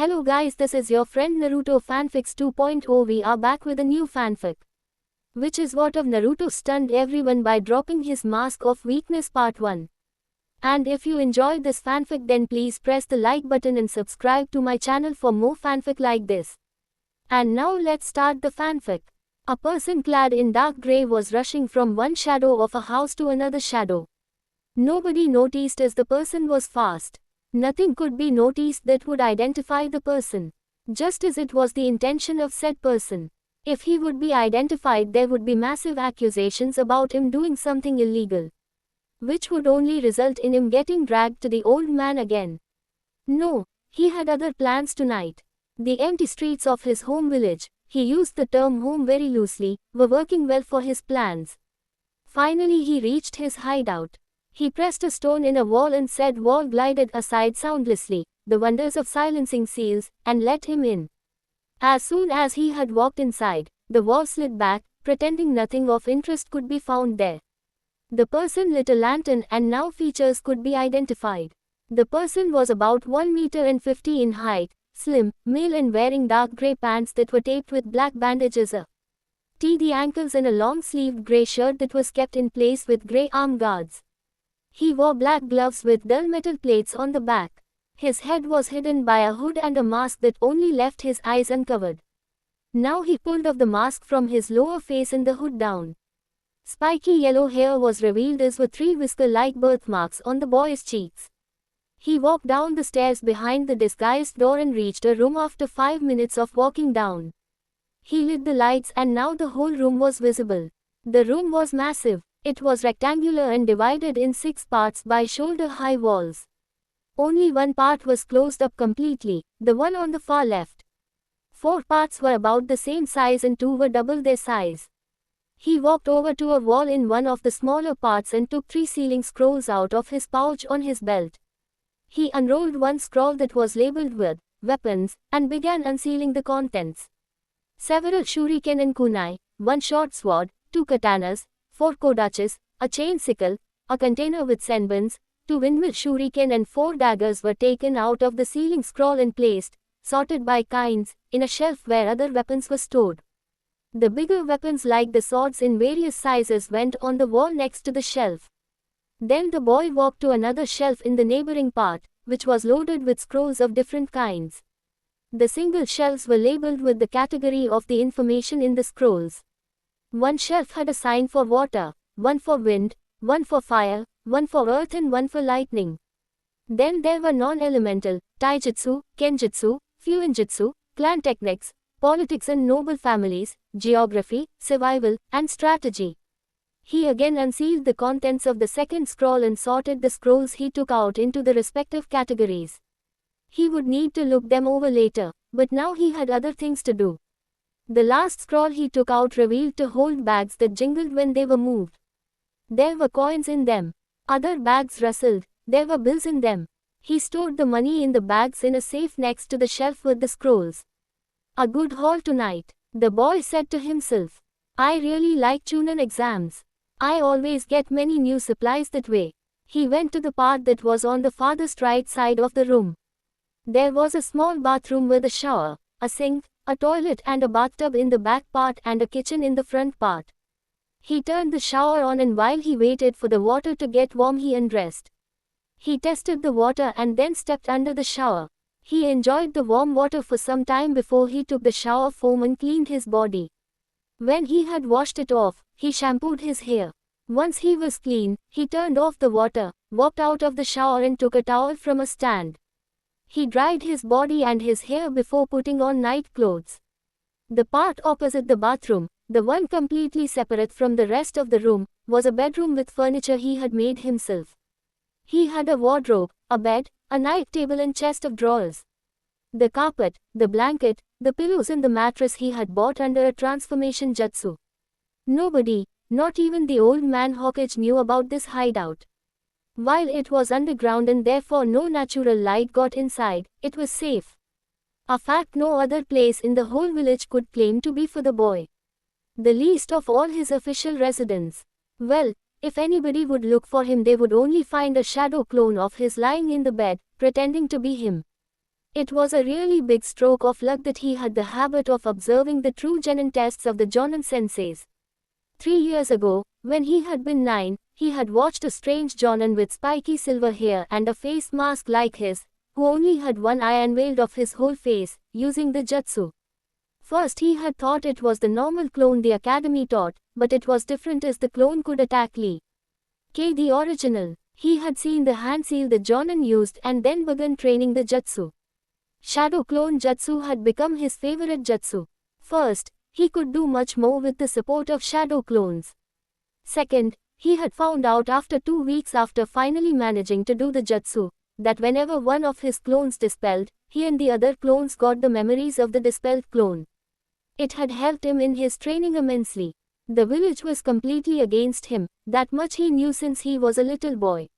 Hello guys, this is your friend Naruto Fanfics 2.0. We are back with a new fanfic. Which is what of Naruto stunned everyone by dropping his mask of weakness part 1. And if you enjoyed this fanfic, then please press the like button and subscribe to my channel for more fanfic like this. And now let's start the fanfic. A person clad in dark grey was rushing from one shadow of a house to another shadow. Nobody noticed as the person was fast. Nothing could be noticed that would identify the person, just as it was the intention of said person. If he would be identified, there would be massive accusations about him doing something illegal, which would only result in him getting dragged to the old man again. No, he had other plans tonight. The empty streets of his home village, he used the term home very loosely, were working well for his plans. Finally he reached his hideout. He pressed a stone in a wall and said wall glided aside soundlessly, the wonders of silencing seals, and let him in. As soon as he had walked inside, the wall slid back, pretending nothing of interest could be found there. The person lit a lantern and now features could be identified. The person was about 1.50 meters in height, slim, male and wearing dark grey pants that were taped with black bandages to the ankles and a long-sleeved grey shirt that was kept in place with grey arm guards. He wore black gloves with dull metal plates on the back. His head was hidden by a hood and a mask that only left his eyes uncovered. Now he pulled off the mask from his lower face and the hood down. Spiky yellow hair was revealed, as were 3 whisker-like birthmarks on the boy's cheeks. He walked down the stairs behind the disguised door and reached a room after 5 minutes of walking down. He lit the lights and now the whole room was visible. The room was massive. It was rectangular and divided in 6 parts by shoulder-high walls. Only one part was closed up completely, the one on the far left. 4 parts were about the same size and 2 were double their size. He walked over to a wall in one of the smaller parts and took 3 sealing scrolls out of his pouch on his belt. He unrolled one scroll that was labeled with weapons and began unsealing the contents. Several shuriken and kunai, 1 short sword, 2 katanas, 4 kodaches, a chain sickle, a container with senbons, 2 windmill shuriken and 4 daggers were taken out of the sealing scroll and placed, sorted by kinds, in a shelf where other weapons were stored. The bigger weapons like the swords in various sizes went on the wall next to the shelf. Then the boy walked to another shelf in the neighboring part, which was loaded with scrolls of different kinds. The single shelves were labeled with the category of the information in the scrolls. One shelf had a sign for water, 1 for wind, 1 for fire, 1 for earth and 1 for lightning. Then there were non-elemental, taijutsu, kenjutsu, fuinjutsu, clan techniques, politics and noble families, geography, survival, and strategy. He again unsealed the contents of the second scroll and sorted the scrolls he took out into the respective categories. He would need to look them over later, but now he had other things to do. The last scroll he took out revealed to hold bags that jingled when they were moved. There were coins in them. Other bags rustled. There were bills in them. He stored the money in the bags in a safe next to the shelf with the scrolls. A good haul tonight, the boy said to himself. I really like Chunin exams. I always get many new supplies that way. He went to the part that was on the farthest right side of the room. There was a small bathroom with a shower, a sink, a toilet and a bathtub in the back part and a kitchen in the front part. He turned the shower on and while he waited for the water to get warm he undressed. He tested the water and then stepped under the shower. He enjoyed the warm water for some time before he took the shower foam and cleaned his body. When he had washed it off, he shampooed his hair. Once he was clean, he turned off the water, walked out of the shower and took a towel from a stand. He dried his body and his hair before putting on night clothes. The part opposite the bathroom, the one completely separate from the rest of the room, was a bedroom with furniture he had made himself. He had a wardrobe, a bed, a night table and chest of drawers. The carpet, the blanket, the pillows and the mattress he had bought under a transformation jutsu. Nobody, not even the old man Hokage, knew about this hideout. While it was underground and therefore no natural light got inside, it was safe. A fact no other place in the whole village could claim to be for the boy. The least of all his official residents. Well, if anybody would look for him they would only find a shadow clone of his lying in the bed, pretending to be him. It was a really big stroke of luck that he had the habit of observing the true genin tests of the Jonin senseis. 3 years ago, when he had been 9, he had watched a strange Jonin with spiky silver hair and a face mask like his, who only had one eye and veiled off his whole face, using the jutsu. First he had thought it was the normal clone the academy taught, but it was different as the clone could attack Lee K the original. He had seen the hand seal the Jonin used and then begun training the jutsu. Shadow clone jutsu had become his favorite jutsu. First, he could do much more with the support of shadow clones. Second, he had found out after 2 weeks after finally managing to do the jutsu, that whenever one of his clones dispelled, he and the other clones got the memories of the dispelled clone. It had helped him in his training immensely. The village was completely against him, that much he knew since he was a little boy.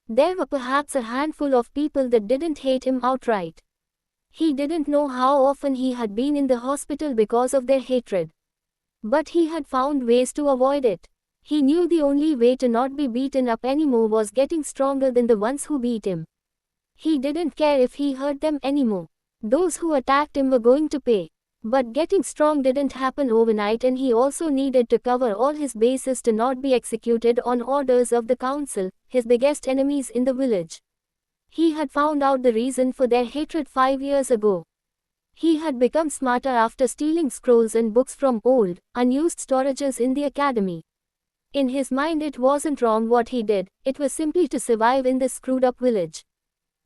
There were perhaps a handful of people that didn't hate him outright. He didn't know how often he had been in the hospital because of their hatred. But he had found ways to avoid it. He knew the only way to not be beaten up anymore was getting stronger than the ones who beat him. He didn't care if he hurt them anymore. Those who attacked him were going to pay. But getting strong didn't happen overnight, and he also needed to cover all his bases to not be executed on orders of the council, his biggest enemies in the village. He had found out the reason for their hatred 5 years ago. He had become smarter after stealing scrolls and books from old, unused storages in the academy. In his mind it wasn't wrong what he did, it was simply to survive in this screwed up village.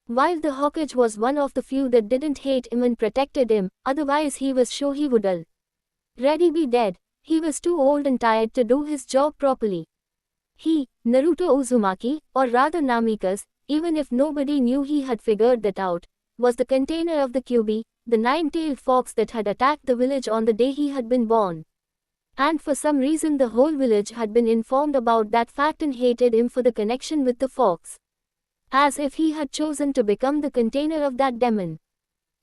While the Hokage was one of the few that didn't hate him and protected him, otherwise he was sure he would already be dead. He was too old and tired to do his job properly. He, Naruto Uzumaki, or rather Namikaze, even if nobody knew he had figured that out, was the container of the Kyuubi, the nine-tailed fox that had attacked the village on the day he had been born. And for some reason the whole village had been informed about that fact and hated him for the connection with the fox. As if he had chosen to become the container of that demon.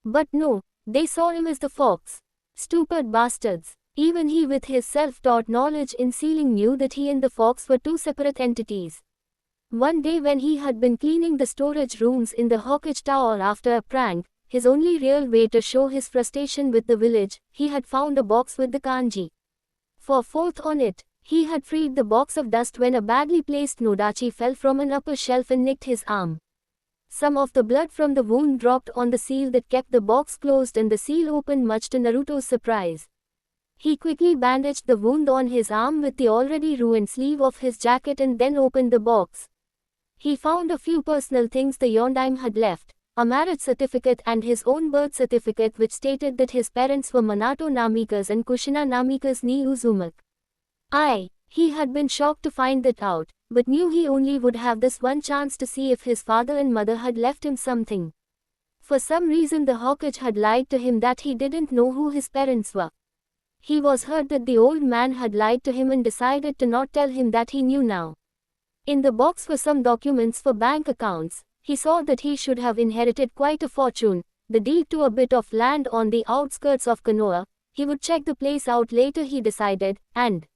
But no, they saw him as the fox. Stupid bastards. Even he with his self-taught knowledge in sealing knew that he and the fox were two separate entities. One day when he had been cleaning the storage rooms in the Hokage Tower after a prank, his only real way to show his frustration with the village, he had found a box with the kanji for fourth on it. He had freed the box of dust when a badly placed nodachi fell from an upper shelf and nicked his arm. Some of the blood from the wound dropped on the seal that kept the box closed, and the seal opened much to Naruto's surprise. He quickly bandaged the wound on his arm with the already ruined sleeve of his jacket and then opened the box. He found a few personal things the Yondaime had left, a marriage certificate and his own birth certificate which stated that his parents were Minato Namikaze and Kushina Namikaze ni Uzumaki. He had been shocked to find that out, but knew he only would have this one chance to see if his father and mother had left him something. For some reason the Hokage had lied to him that he didn't know who his parents were. He was hurt that the old man had lied to him and decided to not tell him that he knew now. In the box were some documents for bank accounts. He saw that he should have inherited quite a fortune, the deed to a bit of land on the outskirts of Konoha. He would check the place out later, he decided, and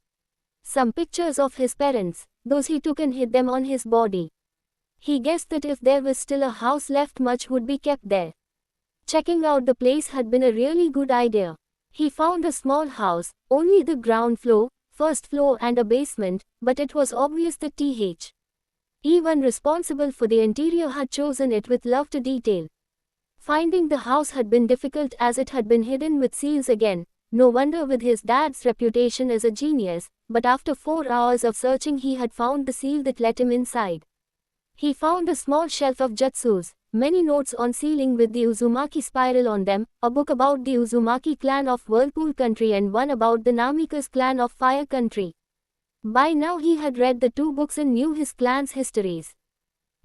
some pictures of his parents, those he took and hid them on his body. He guessed that if there was still a house left, much would be kept there. Checking out the place had been a really good idea. He found a small house, only the ground floor, first floor and a basement, but it was obvious that T.H.E.one responsible for the interior had chosen it with love to detail. Finding the house had been difficult as it had been hidden with seals again. No wonder with his dad's reputation as a genius, but after 4 hours of searching he had found the seal that let him inside. He found a small shelf of jutsus, many notes on sealing with the Uzumaki spiral on them, a book about the Uzumaki clan of Whirlpool Country and one about the Namikaze clan of Fire Country. By now he had read the 2 books and knew his clan's histories.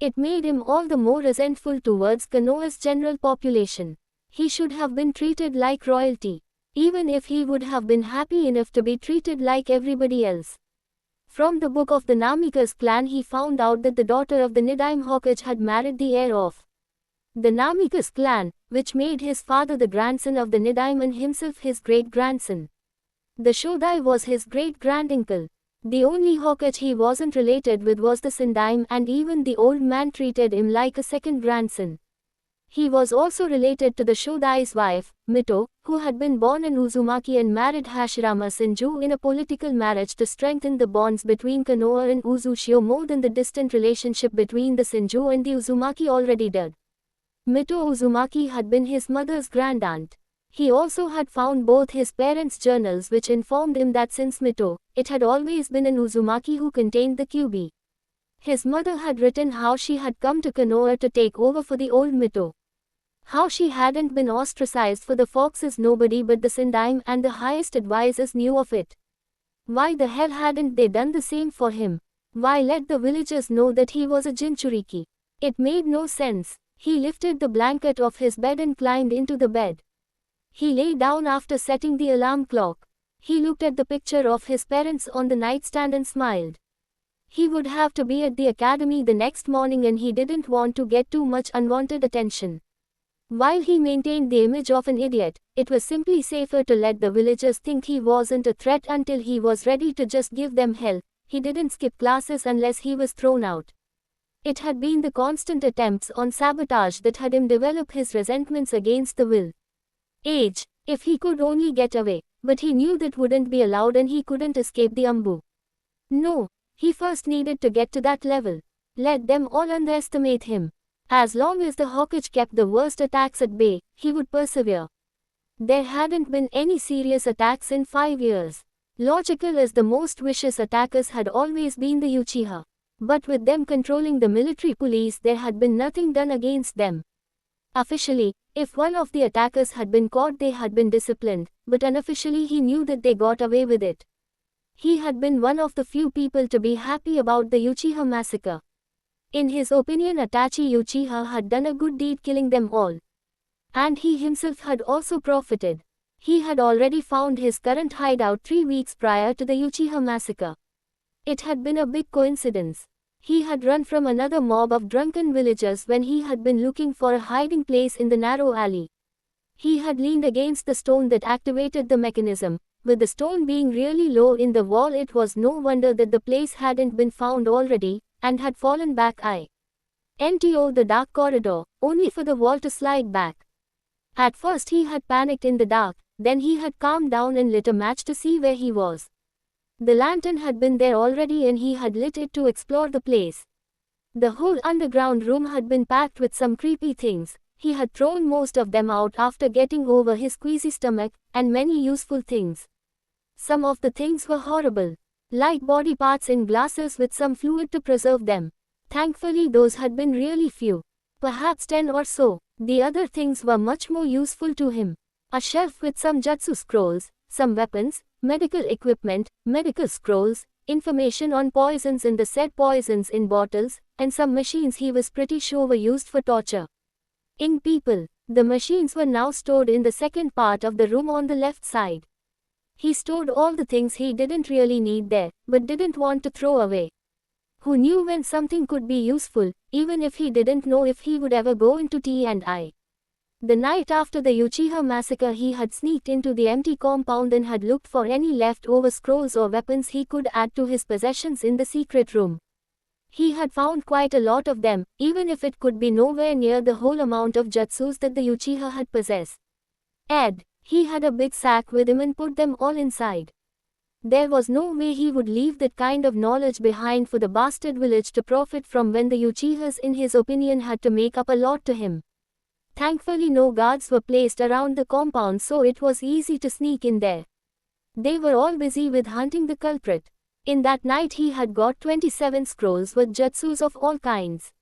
It made him all the more resentful towards Konoha's general population. He should have been treated like royalty. Even if he would have been happy enough to be treated like everybody else. From the book of the Namikaze clan he found out that the daughter of the Nidaime Hokage had married the heir of the Namikaze clan, which made his father the grandson of the Nidaime and himself his great-grandson. The Shodai was his great-granduncle. The only Hokage he wasn't related with was the Sendaime, and even the old man treated him like a second grandson. He was also related to the Shodai's wife, Mito, who had been born in Uzumaki and married Hashirama Senju in a political marriage to strengthen the bonds between Konoha and Uzushio more than the distant relationship between the Senju and the Uzumaki already did. Mito Uzumaki had been his mother's grandaunt. He also had found both his parents' journals which informed him that since Mito, it had always been an Uzumaki who contained the Kyuubi. His mother had written how she had come to Konoha to take over for the old Mito. How she hadn't been ostracized for the foxes nobody but the Sendaime and the highest advisors knew of it. Why the hell hadn't they done the same for him? Why let the villagers know that he was a Jinchuriki? It made no sense. He lifted the blanket off his bed and climbed into the bed. He lay down after setting the alarm clock. He looked at the picture of his parents on the nightstand and smiled. He would have to be at the academy the next morning and he didn't want to get too much unwanted attention. While he maintained the image of an idiot, it was simply safer to let the villagers think he wasn't a threat until he was ready to just give them hell. He didn't skip classes unless he was thrown out. It had been the constant attempts on sabotage that had him develop his resentments against the will. Age, if he could only get away, but he knew that wouldn't be allowed and he couldn't escape the Ambu. No, he first needed to get to that level. Let them all underestimate him. As long as the Hokage kept the worst attacks at bay, he would persevere. There hadn't been any serious attacks in 5 years. Logical as the most vicious attackers had always been the Uchiha. But with them controlling the military police there had been nothing done against them. Officially, if one of the attackers had been caught they had been disciplined, but unofficially he knew that they got away with it. He had been one of the few people to be happy about the Uchiha massacre. In his opinion Itachi Uchiha had done a good deed killing them all. And he himself had also profited. He had already found his current hideout 3 weeks prior to the Uchiha massacre. It had been a big coincidence. He had run from another mob of drunken villagers when he had been looking for a hiding place in the narrow alley. He had leaned against the stone that activated the mechanism. With the stone being really low in the wall it was no wonder that the place hadn't been found already, and had fallen back into the dark corridor, only for the wall to slide back. At first he had panicked in the dark, then he had calmed down and lit a match to see where he was. The lantern had been there already and he had lit it to explore the place. The whole underground room had been packed with some creepy things. He had thrown most of them out after getting over his queasy stomach, and many useful things. Some of the things were horrible. Light body parts in glasses with some fluid to preserve them. Thankfully those had been really few. Perhaps 10 or so. The other things were much more useful to him. A shelf with some jutsu scrolls, some weapons, medical equipment, medical scrolls, information on poisons in the said poisons in bottles, and some machines he was pretty sure were used for torture. In people. The machines were now stored in the second part of the room on the left side. He stored all the things he didn't really need there, but didn't want to throw away. Who knew when something could be useful, even if he didn't know if he would ever go into T&I. The night after the Uchiha massacre he had sneaked into the empty compound and had looked for any leftover scrolls or weapons he could add to his possessions in the secret room. He had found quite a lot of them, even if it could be nowhere near the whole amount of jutsus that the Uchiha had possessed. He had a big sack with him and put them all inside. There was no way he would leave that kind of knowledge behind for the bastard village to profit from when the Uchihas in his opinion had to make up a lot to him. Thankfully no guards were placed around the compound so it was easy to sneak in there. They were all busy with hunting the culprit. In that night he had got 27 scrolls with jutsus of all kinds.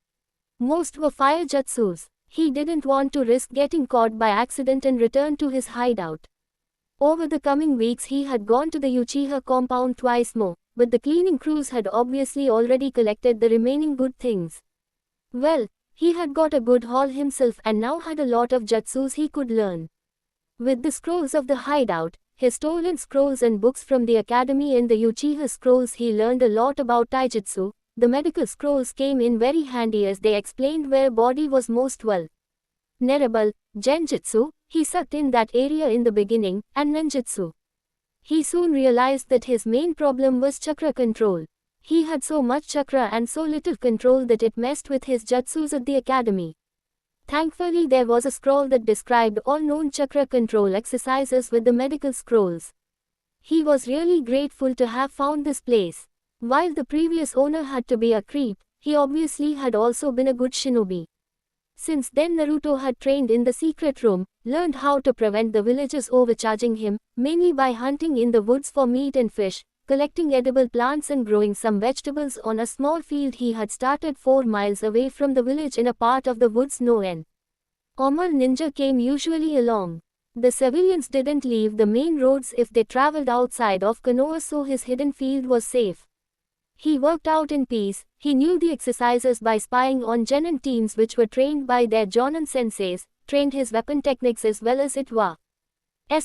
Most were fire jutsus. He didn't want to risk getting caught by accident and return to his hideout. Over the coming weeks he had gone to the Uchiha compound twice more, but the cleaning crews had obviously already collected the remaining good things. Well, he had got a good haul himself and now had a lot of jutsus he could learn. With the scrolls of the hideout, his stolen scrolls and books from the academy and the Uchiha scrolls he learned a lot about taijutsu. The medical scrolls came in very handy as they explained where body was most vulnerable. Genjutsu, he sucked in that area in the beginning, and ninjutsu. He soon realized that his main problem was chakra control. He had so much chakra and so little control that it messed with his jutsus at the academy. Thankfully there was a scroll that described all known chakra control exercises with the medical scrolls. He was really grateful to have found this place. While the previous owner had to be a creep, he obviously had also been a good shinobi. Since then Naruto had trained in the secret room, learned how to prevent the villagers overcharging him, mainly by hunting in the woods for meat and fish, collecting edible plants and growing some vegetables on a small field he had started 4 miles away from the village in a part of the woods known. Omal Ninja came usually along. The civilians didn't leave the main roads if they traveled outside of Konoha, so his hidden field was safe. He worked out in peace. He knew the exercises by spying on Genin teams which were trained by their Jonin senseis, trained his weapon techniques as well as it was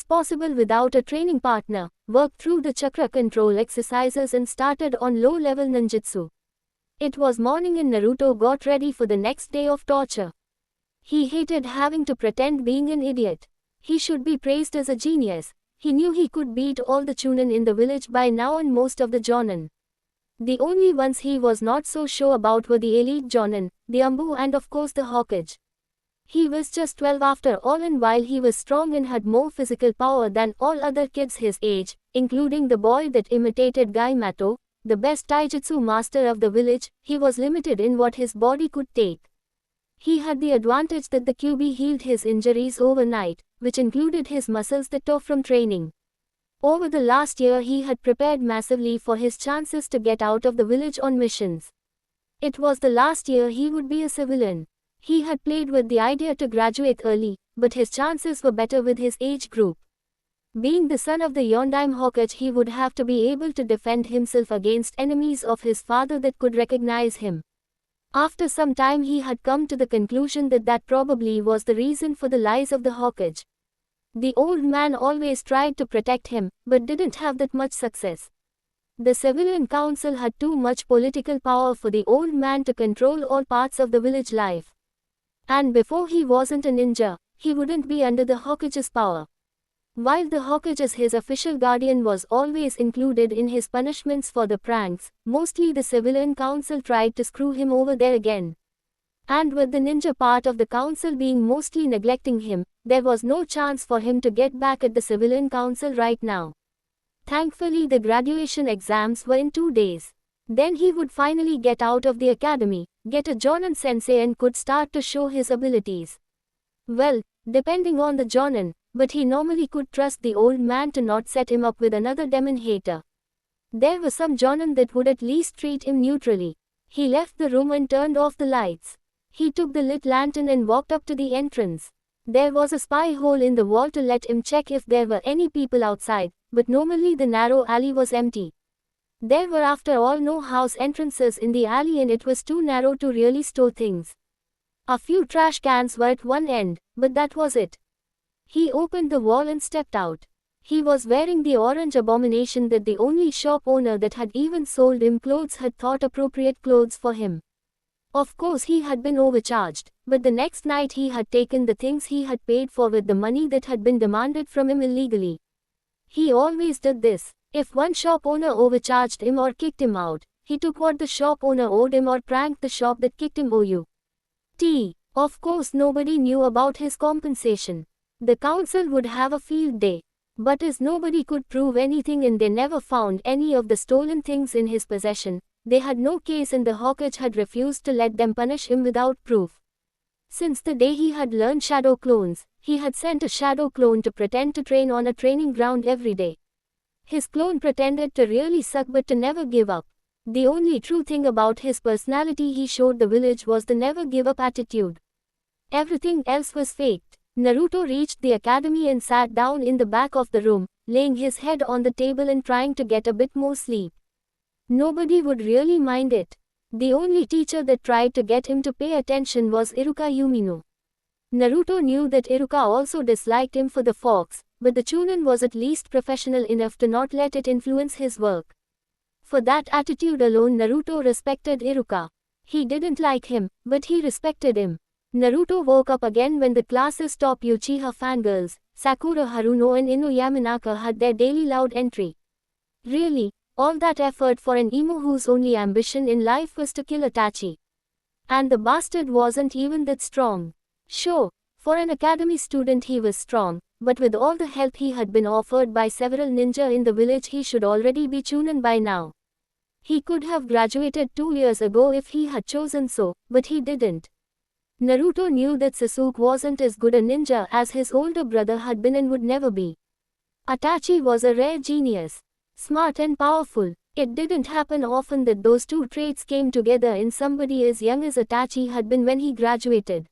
possible without a training partner, worked through the chakra control exercises and started on low-level ninjutsu. It was morning and Naruto got ready for the next day of torture. He hated having to pretend being an idiot. He should be praised as a genius. He knew he could beat all the Chunin in the village by now and most of the Jonin. The only ones he was not so sure about were the elite Jonin, the Anbu and of course the Hokage. He was just 12 after all, and while he was strong and had more physical power than all other kids his age, including the boy that imitated Gai-Mato, the best taijutsu master of the village, he was limited in what his body could take. He had the advantage that the Kyuubi healed his injuries overnight, which included his muscles that tore from training. Over the last year he had prepared massively for his chances to get out of the village on missions. It was the last year he would be a civilian. He had played with the idea to graduate early, but his chances were better with his age group. Being the son of the Yondaime Hokage, he would have to be able to defend himself against enemies of his father that could recognize him. After some time he had come to the conclusion that that probably was the reason for the lies of the Hokage. The old man always tried to protect him, but didn't have that much success. The civilian council had too much political power for the old man to control all parts of the village life. And before he wasn't a ninja, he wouldn't be under the Hokage's power. While the Hokage as his official guardian was always included in his punishments for the pranks, mostly the civilian council tried to screw him over there again. And with the ninja part of the council being mostly neglecting him, there was no chance for him to get back at the civilian council right now. Thankfully the graduation exams were in 2 days. Then he would finally get out of the academy, get a Jonin sensei and could start to show his abilities. Well, depending on the Jonin, but he normally could trust the old man to not set him up with another demon hater. There were some Jonin that would at least treat him neutrally. He left the room and turned off the lights. He took the lit lantern and walked up to the entrance. There was a spy hole in the wall to let him check if there were any people outside, but normally the narrow alley was empty. There were after all no house entrances in the alley and it was too narrow to really store things. A few trash cans were at one end, but that was it. He opened the wall and stepped out. He was wearing the orange abomination that the only shop owner that had even sold him clothes had thought appropriate clothes for him. Of course he had been overcharged, but the next night he had taken the things he had paid for with the money that had been demanded from him illegally. He always did this. If one shop owner overcharged him or kicked him out, he took what the shop owner owed him or pranked the shop that kicked him out. Of course nobody knew about his compensation. The council would have a field day. But as nobody could prove anything and they never found any of the stolen things in his possession, they had no case and the Hokage had refused to let them punish him without proof. Since the day he had learned shadow clones, he had sent a shadow clone to pretend to train on a training ground every day. His clone pretended to really suck but to never give up. The only true thing about his personality he showed the village was the never give up attitude. Everything else was faked. Naruto reached the academy and sat down in the back of the room, laying his head on the table and trying to get a bit more sleep. Nobody would really mind it. The only teacher that tried to get him to pay attention was Iruka Umino. Naruto knew that Iruka also disliked him for the fox, but the Chunin was at least professional enough to not let it influence his work. For that attitude alone Naruto respected Iruka. He didn't like him, but he respected him. Naruto woke up again when the class's top Uchiha fangirls, Sakura Haruno and Inu Yamanaka had their daily loud entry. Really, all that effort for an emo whose only ambition in life was to kill Itachi. And the bastard wasn't even that strong. Sure, for an academy student he was strong, but with all the help he had been offered by several ninja in the village he should already be Chunin by now. He could have graduated 2 years ago if he had chosen so, but he didn't. Naruto knew that Sasuke wasn't as good a ninja as his older brother had been and would never be. Itachi was a rare genius. Smart and powerful. It didn't happen often that those two traits came together in somebody as young as Itachi had been when he graduated.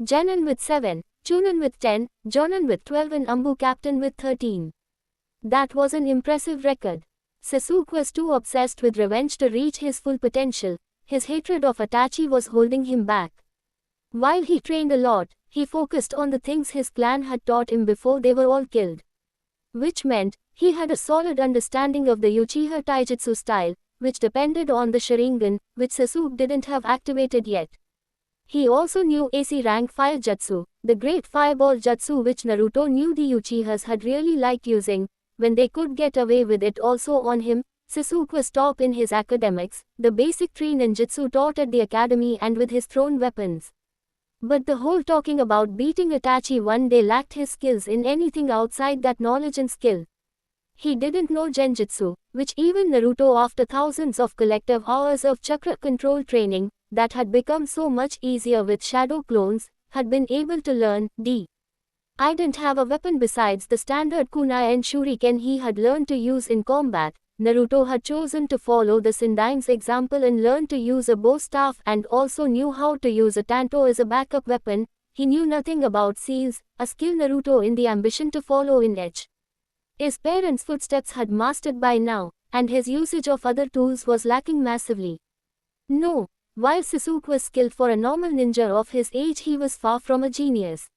Genin with 7, Chunin with 10, Jonin with 12 and Ambu Captain with 13. That was an impressive record. Sasuke was too obsessed with revenge to reach his full potential. His hatred of Itachi was holding him back. While he trained a lot, he focused on the things his clan had taught him before they were all killed. Which meant, he had a solid understanding of the Uchiha Taijutsu style, which depended on the Sharingan, which Sasuke didn't have activated yet. He also knew AC rank Fire Jutsu, the great fireball jutsu which Naruto knew the Uchihas had really liked using, when they could get away with it also on him. Sasuke was top in his academics, the basic tree ninjutsu taught at the academy and with his thrown weapons. But the whole talking about beating Itachi one day lacked his skills in anything outside that knowledge and skill. He didn't know Genjutsu, which even Naruto after thousands of collective hours of chakra control training, that had become so much easier with shadow clones, had been able to learn. I didn't have a weapon besides the standard kunai and shuriken he had learned to use in combat. Naruto had chosen to follow the Sindaim's example and learn to use a bow staff and also knew how to use a tanto as a backup weapon. He knew nothing about seals, a skill Naruto in the ambition to follow in his parents' footsteps had mastered by now, and his usage of other tools was lacking massively. No, while Sasuke was skilled for a normal ninja of his age, he was far from a genius.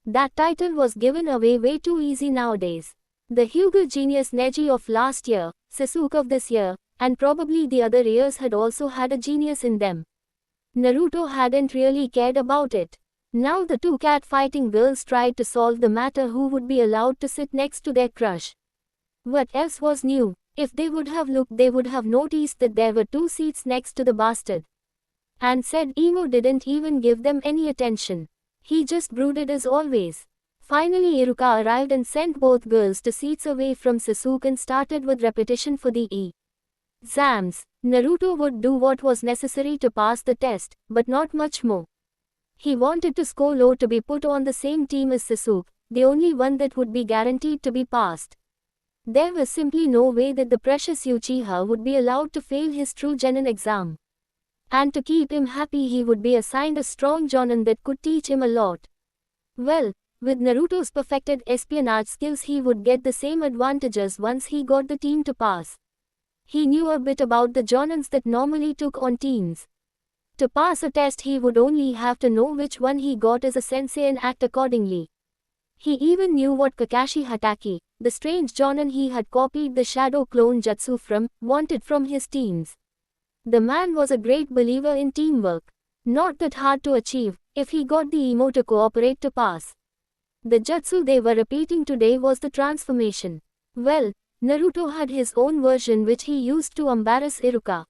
That title was given away way too easy nowadays. The Hyuga genius Neji of last year, Sasuke of this year, and probably the other years had also had a genius in them. Naruto hadn't really cared about it. Now the two cat-fighting girls tried to solve the matter who would be allowed to sit next to their crush. What else was new? If they would have looked they would have noticed that there were 2 seats next to the bastard. And said Emo didn't even give them any attention. He just brooded as always. Finally Iruka arrived and sent both girls to seats away from Sasuke and started with repetition for the exams. Naruto would do what was necessary to pass the test, but not much more. He wanted to score low to be put on the same team as Sasuke, the only one that would be guaranteed to be passed. There was simply no way that the precious Uchiha would be allowed to fail his true Genin exam. And to keep him happy he would be assigned a strong Jonin that could teach him a lot. Well, with Naruto's perfected espionage skills he would get the same advantages once he got the team to pass. He knew a bit about the Jonins that normally took on teams. To pass a test he would only have to know which one he got as a sensei and act accordingly. He even knew what Kakashi Hatake, the strange Jonin he had copied the shadow clone jutsu from, wanted from his teams. The man was a great believer in teamwork. Not that hard to achieve, if he got the Emo to cooperate to pass. The jutsu they were repeating today was the transformation. Well, Naruto had his own version which he used to embarrass Iruka.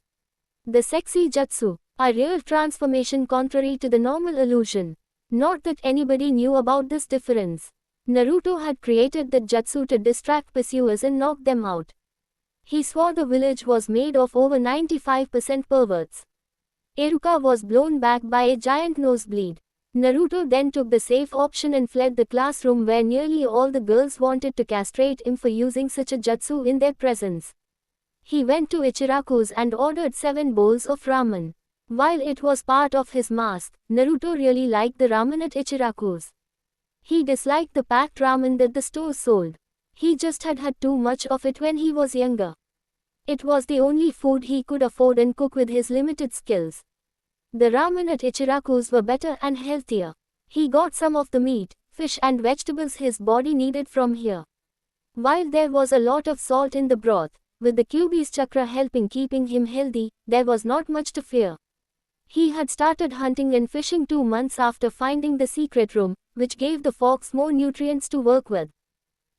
The sexy jutsu, a real transformation contrary to the normal illusion. Not that anybody knew about this difference. Naruto had created that jutsu to distract pursuers and knock them out. He swore the village was made of over 95% perverts. Iruka was blown back by a giant nosebleed. Naruto then took the safe option and fled the classroom where nearly all the girls wanted to castrate him for using such a jutsu in their presence. He went to Ichiraku's and ordered 7 bowls of ramen. While it was part of his mask, Naruto really liked the ramen at Ichiraku's. He disliked the packed ramen that the store sold. He just had had too much of it when he was younger. It was the only food he could afford and cook with his limited skills. The ramen at Ichiraku's were better and healthier. He got some of the meat, fish and vegetables his body needed from here. While there was a lot of salt in the broth, with the Kyuubi's chakra helping keeping him healthy, there was not much to fear. He had started hunting and fishing 2 months after finding the secret room, which gave the fox more nutrients to work with.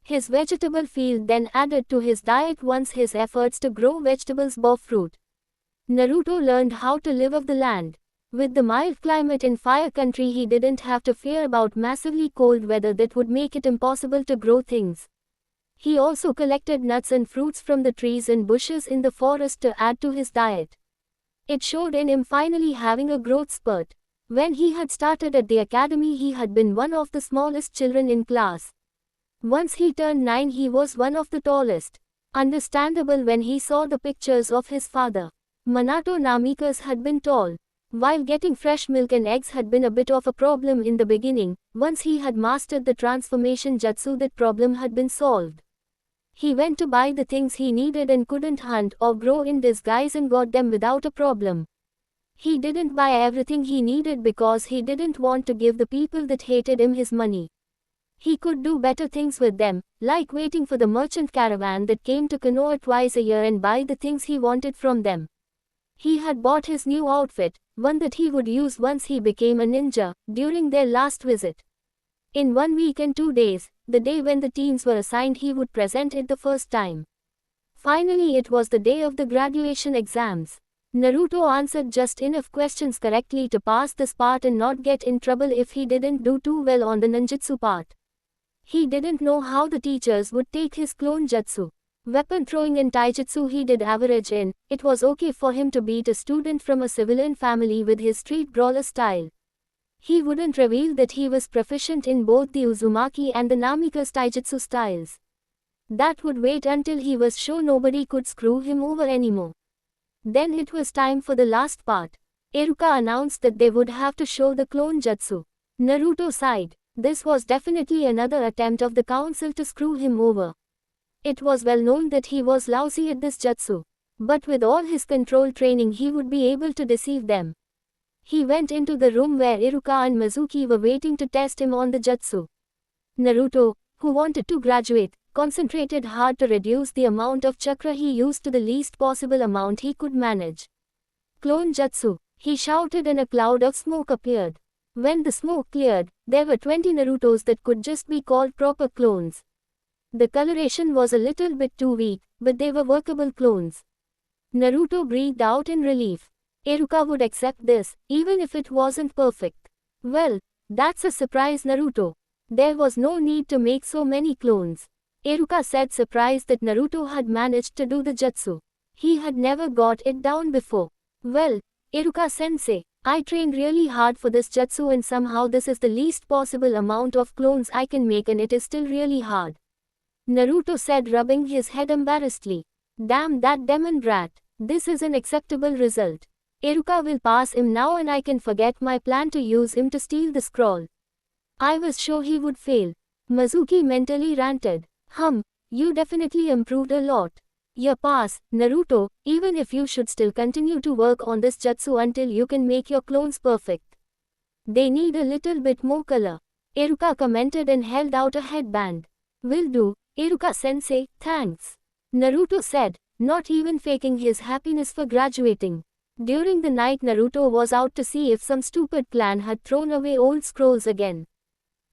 His vegetable field then added to his diet once his efforts to grow vegetables bore fruit. Naruto learned how to live off the land. With the mild climate in Fire Country, he didn't have to fear about massively cold weather that would make it impossible to grow things. He also collected nuts and fruits from the trees and bushes in the forest to add to his diet. It showed in him finally having a growth spurt. When he had started at the academy, he had been one of the smallest children in class. Once he turned 9, he was one of the tallest. Understandable when he saw the pictures of his father. Minato Namikaze had been tall. While getting fresh milk and eggs had been a bit of a problem in the beginning, once he had mastered the transformation jutsu, that problem had been solved. He went to buy the things he needed and couldn't hunt or grow in disguise and got them without a problem. He didn't buy everything he needed because he didn't want to give the people that hated him his money. He could do better things with them, like waiting for the merchant caravan that came to Konoha twice a year and buy the things he wanted from them. He had bought his new outfit, one that he would use once he became a ninja, during their last visit. In 1 week and 2 days, the day when the teams were assigned, he would present it the first time. Finally, it was the day of the graduation exams. Naruto answered just enough questions correctly to pass this part and not get in trouble if he didn't do too well on the ninjutsu part. He didn't know how the teachers would take his clone jutsu. Weapon throwing and taijutsu he did average in. It was okay for him to beat a student from a civilian family with his street brawler style. He wouldn't reveal that he was proficient in both the Uzumaki and the Namikaze taijutsu styles. That would wait until he was sure nobody could screw him over anymore. Then it was time for the last part. Iruka announced that they would have to show the clone jutsu. Naruto sighed. This was definitely another attempt of the council to screw him over. It was well known that he was lousy at this jutsu. But with all his control training, he would be able to deceive them. He went into the room where Iruka and Mizuki were waiting to test him on the jutsu. Naruto, who wanted to graduate, concentrated hard to reduce the amount of chakra he used to the least possible amount he could manage. Clone jutsu, he shouted, and a cloud of smoke appeared. When the smoke cleared, there were 20 Narutos that could just be called proper clones. The coloration was a little bit too weak, but they were workable clones. Naruto breathed out in relief. Iruka would accept this, even if it wasn't perfect. Well, that's a surprise, Naruto. There was no need to make so many clones. Iruka said, surprised that Naruto had managed to do the jutsu. He had never got it down before. Well, Iruka-sensei, I trained really hard for this jutsu and somehow this is the least possible amount of clones I can make and it is still really hard. Naruto said, rubbing his head embarrassedly. Damn that demon brat. This is an acceptable result. Iruka will pass him now and I can forget my plan to use him to steal the scroll. I was sure he would fail. Mizuki mentally ranted. You definitely improved a lot. You pass, Naruto, even if you should still continue to work on this jutsu until you can make your clones perfect. They need a little bit more color. Iruka commented and held out a headband. Will do, Iruka-sensei, thanks. Naruto said, not even faking his happiness for graduating. During the night, Naruto was out to see if some stupid clan had thrown away old scrolls again.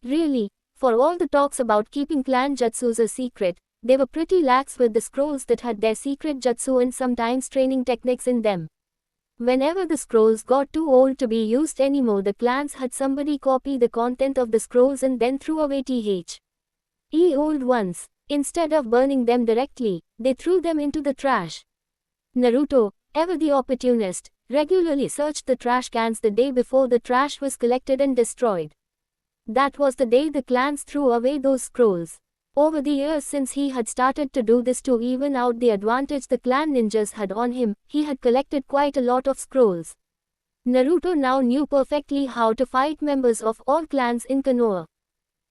Really, for all the talks about keeping clan jutsus a secret, they were pretty lax with the scrolls that had their secret jutsu and sometimes training techniques in them. Whenever the scrolls got too old to be used anymore, the clans had somebody copy the content of the scrolls and then threw away old ones. Instead of burning them directly, they threw them into the trash. Naruto, ever the opportunist, regularly searched the trash cans the day before the trash was collected and destroyed. That was the day the clans threw away those scrolls. Over the years since he had started to do this to even out the advantage the clan ninjas had on him, he had collected quite a lot of scrolls. Naruto now knew perfectly how to fight members of all clans in Konoha.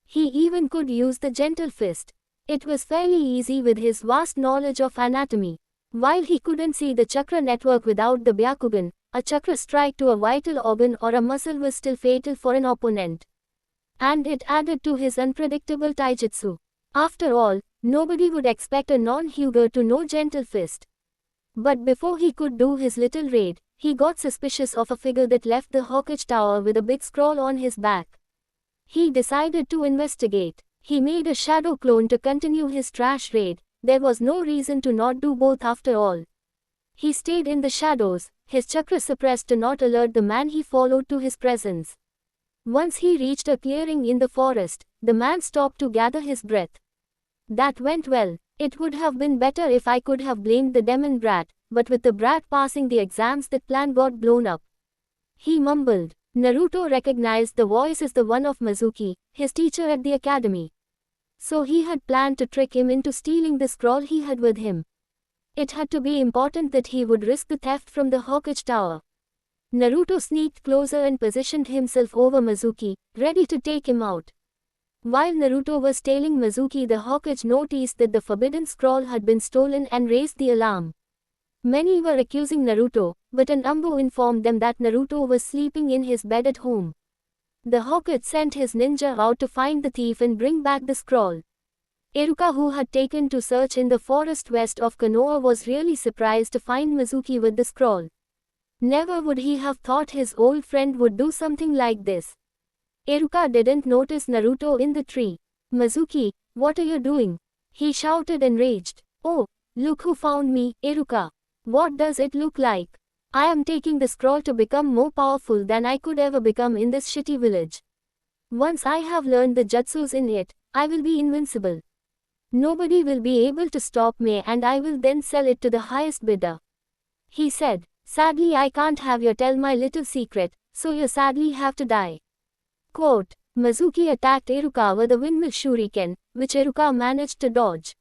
He even could use the gentle fist. It was fairly easy with his vast knowledge of anatomy. While he couldn't see the chakra network without the Byakugan, a chakra strike to a vital organ or a muscle was still fatal for an opponent. And it added to his unpredictable taijutsu. After all, nobody would expect a non-Hyuga to know gentle fist. But before he could do his little raid, he got suspicious of a figure that left the Hokage Tower with a big scroll on his back. He decided to investigate. He made a shadow clone to continue his trash raid. There was no reason to not do both after all. He stayed in the shadows, his chakra suppressed to not alert the man he followed to his presence. Once he reached a clearing in the forest, the man stopped to gather his breath. That went well. It would have been better if I could have blamed the demon brat, but with the brat passing the exams that plan got blown up. He mumbled. Naruto recognized the voice as the one of Mizuki, his teacher at the academy. So he had planned to trick him into stealing the scroll he had with him. It had to be important that he would risk the theft from the Hokage Tower. Naruto sneaked closer and positioned himself over Mizuki, ready to take him out. While Naruto was tailing Mizuki, the Hokage noticed that the forbidden scroll had been stolen and raised the alarm. Many were accusing Naruto, but an Ambu informed them that Naruto was sleeping in his bed at home. The Hokage sent his ninja out to find the thief and bring back the scroll. Iruka, who had taken to search in the forest west of Konoha, was really surprised to find Mizuki with the scroll. Never would he have thought his old friend would do something like this. Iruka didn't notice Naruto in the tree. "Mizuki, what are you doing?" he shouted enraged. "Oh, look who found me, Iruka. What does it look like? I am taking the scroll to become more powerful than I could ever become in this shitty village. Once I have learned the jutsus in it, I will be invincible. Nobody will be able to stop me, and I will then sell it to the highest bidder," he said. "Sadly, I can't have you tell my little secret, so you sadly have to die." Quote, Mizuki attacked Iruka with a windmill shuriken, which Iruka managed to dodge.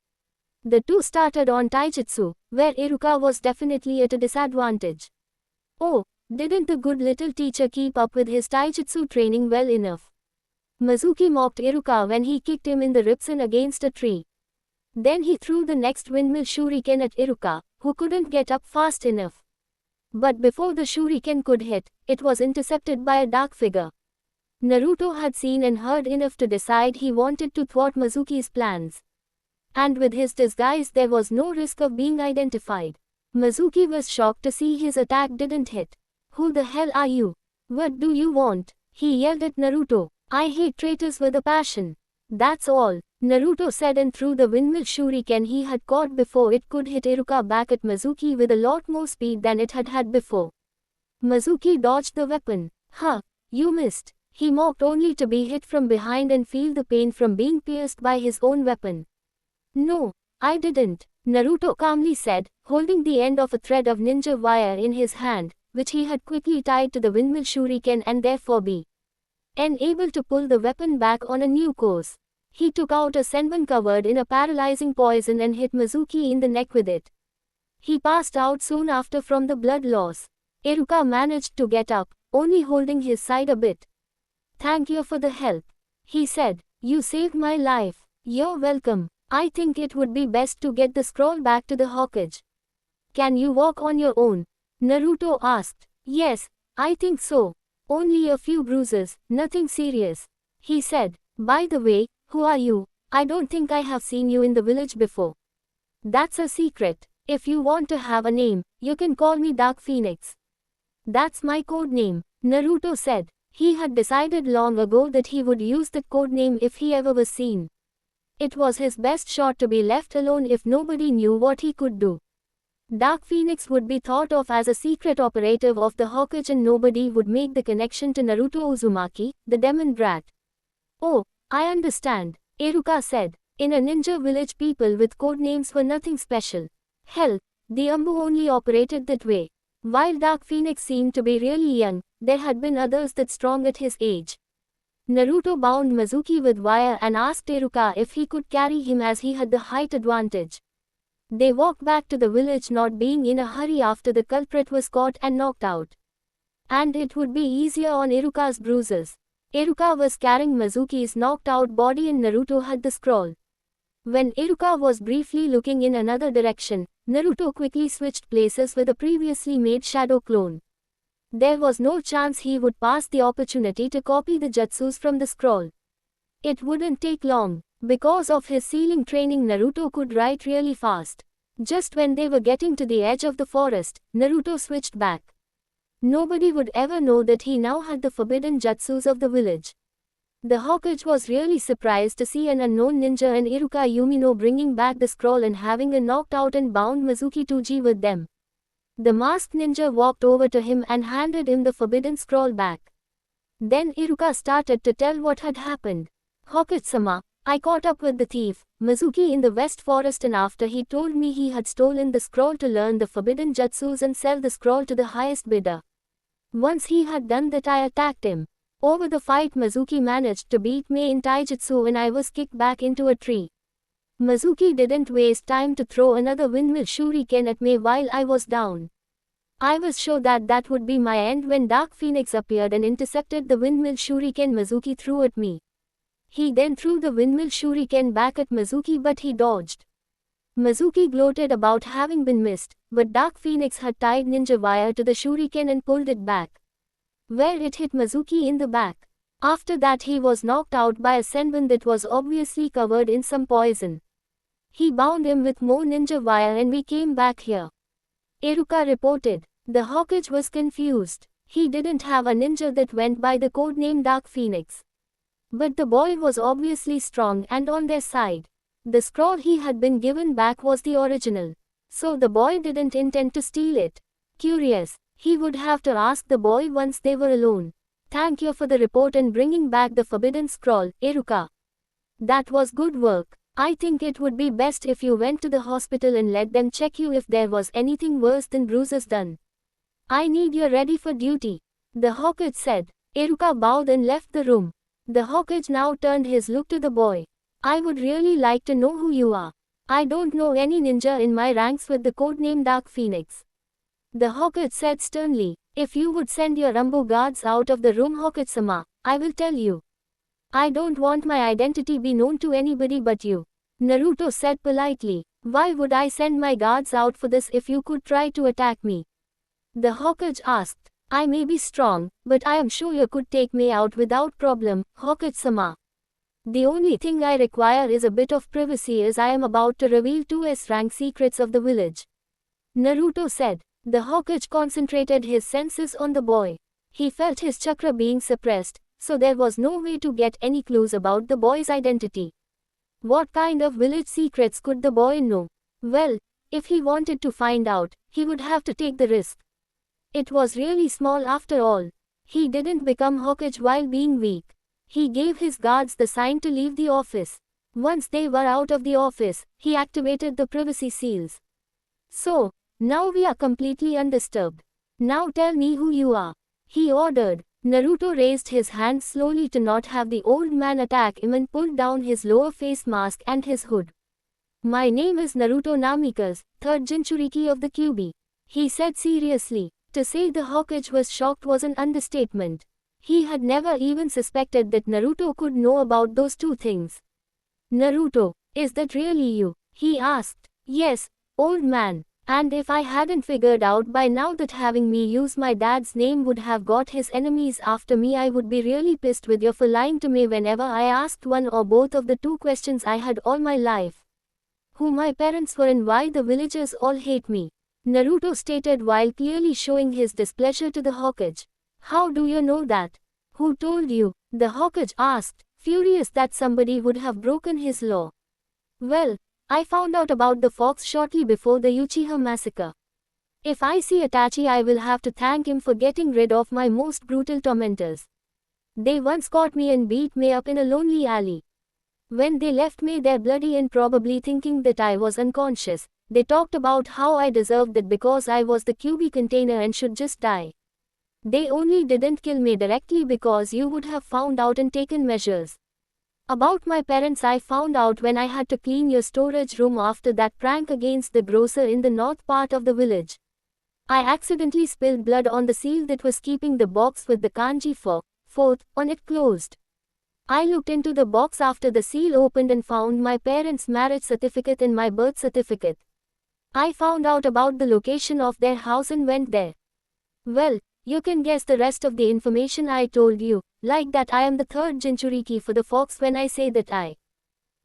The two started on taijutsu, where Iruka was definitely at a disadvantage. Oh, didn't the good little teacher keep up with his taijutsu training well enough? Mizuki mocked Iruka when he kicked him in the ribs and against a tree. Then he threw the next windmill shuriken at Iruka, who couldn't get up fast enough. But before the shuriken could hit, it was intercepted by a dark figure. Naruto had seen and heard enough to decide he wanted to thwart Mizuki's plans. And with his disguise, there was no risk of being identified. Mizuki was shocked to see his attack didn't hit. "Who the hell are you? What do you want?" he yelled at Naruto. "I hate traitors with a passion. That's all," Naruto said, and threw the windmill shuriken he had caught before it could hit Iruka back at Mizuki with a lot more speed than it had had before. Mizuki dodged the weapon. "Huh, you missed," he mocked, only to be hit from behind and feel the pain from being pierced by his own weapon. "No, I didn't," Naruto calmly said, holding the end of a thread of ninja wire in his hand, which he had quickly tied to the windmill shuriken and therefore be able to pull the weapon back on a new course. He took out a senbon covered in a paralyzing poison and hit Mizuki in the neck with it. He passed out soon after from the blood loss. Iruka managed to get up, only holding his side a bit. "Thank you for the help," he said. "You saved my life." "You're welcome. I think it would be best to get the scroll back to the Hokage." "Can you walk on your own?" Naruto asked. "Yes, I think so. Only a few bruises, nothing serious," he said. "By the way, who are you? I don't think I have seen you in the village before." "That's a secret. If you want to have a name, you can call me Dark Phoenix." "That's my code name," Naruto said. He had decided long ago that he would use that code name if he ever was seen. It was his best shot to be left alone if nobody knew what he could do. Dark Phoenix would be thought of as a secret operative of the Hokage, and nobody would make the connection to Naruto Uzumaki, the demon brat. "Oh, I understand," Iruka said. "In a ninja village, people with code names were nothing special. Hell, the Ambu only operated that way." While Dark Phoenix seemed to be really young, there had been others that strong at his age. Naruto bound Mizuki with wire and asked Iruka if he could carry him as he had the height advantage. They walked back to the village, not being in a hurry after the culprit was caught and knocked out. And it would be easier on Iruka's bruises. Iruka was carrying Mizuki's knocked out body and Naruto had the scroll. When Iruka was briefly looking in another direction, Naruto quickly switched places with a previously made shadow clone. There was no chance he would pass the opportunity to copy the jutsus from the scroll. It wouldn't take long. Because of his sealing training, Naruto could write really fast. Just when they were getting to the edge of the forest, Naruto switched back. Nobody would ever know that he now had the forbidden jutsus of the village. The Hokage was really surprised to see an unknown ninja and Iruka Yumino bringing back the scroll and having a knocked out and bound Mizuki Toji with them. The masked ninja walked over to him and handed him the forbidden scroll back. Then Iruka started to tell what had happened. Hokage-sama, I caught up with the thief, Mizuki, in the West Forest, and after he told me he had stolen the scroll to learn the forbidden jutsus and sell the scroll to the highest bidder. Once he had done that, I attacked him. Over the fight, Mizuki managed to beat me in taijutsu and I was kicked back into a tree. Mizuki didn't waste time to throw another windmill shuriken at me while I was down. I was sure that that would be my end when Dark Phoenix appeared and intercepted the windmill shuriken Mizuki threw at me. He then threw the windmill shuriken back at Mizuki, but he dodged. Mizuki gloated about having been missed, but Dark Phoenix had tied ninja wire to the shuriken and pulled it back, where it hit Mizuki in the back. After that, he was knocked out by a senbon that was obviously covered in some poison. He bound him with more ninja wire and we came back here. Iruka reported. The Hokage was confused. He didn't have a ninja that went by the code name Dark Phoenix. But the boy was obviously strong and on their side. The scroll he had been given back was the original. So the boy didn't intend to steal it. Curious, he would have to ask the boy once they were alone. Thank you for the report and bringing back the forbidden scroll, Iruka. That was good work. I think it would be best if you went to the hospital and let them check you if there was anything worse than bruises done. I need you ready for duty, the Hokage said. Iruka bowed and left the room. The Hokage now turned his look to the boy. I would really like to know who you are. I don't know any ninja in my ranks with the code name Dark Phoenix. The Hokage said sternly. If you would send your Rambo guards out of the room, Hokage-sama, I will tell you. I don't want my identity be known to anybody but you, Naruto said politely. Why would I send my guards out for this if you could try to attack me? The Hokage asked. I may be strong, but I am sure you could take me out without problem, Hokage-sama. The only thing I require is a bit of privacy as I am about to reveal 2 S-rank secrets of the village, Naruto said. The Hokage concentrated his senses on the boy. He felt his chakra being suppressed, so there was no way to get any clues about the boy's identity. What kind of village secrets could the boy know? Well, if he wanted to find out, he would have to take the risk. It was really small after all. He didn't become Hokage while being weak. He gave his guards the sign to leave the office. Once they were out of the office, he activated the privacy seals. So, now we are completely undisturbed. Now tell me who you are, he ordered. Naruto raised his hand slowly to not have the old man attack him and pulled down his lower face mask and his hood. My name is Naruto Namikaze, 3rd Jinchuriki of the Kyuubi, he said seriously. To say the Hokage was shocked was an understatement. He had never even suspected that Naruto could know about those 2 things. Naruto, is that really you? He asked. Yes, old man. And if I hadn't figured out by now that having me use my dad's name would have got his enemies after me, I would be really pissed with you for lying to me whenever I asked one or both of the 2 questions I had all my life. Who my parents were and why the villagers all hate me, Naruto stated while clearly showing his displeasure to the Hokage. How do you know that? Who told you? The Hokage asked, furious that somebody would have broken his law. Well, I found out about the fox shortly before the Uchiha massacre. If I see Itachi, I will have to thank him for getting rid of my most brutal tormentors. They once caught me and beat me up in a lonely alley. When they left me there bloody and probably thinking that I was unconscious, they talked about how I deserved it because I was the Kyuubi container and should just die. They only didn't kill me directly because you would have found out and taken measures. About my parents I found out when I had to clean your storage room after that prank against the grocer in the north part of the village. I accidentally spilled blood on the seal that was keeping the box with the kanji for 4th on it closed. I looked into the box after the seal opened and found my parents' marriage certificate and my birth certificate. I found out about the location of their house and went there. Well, you can guess the rest of the information I told you, like that I am the 3rd Jinchuriki for the fox when I say that I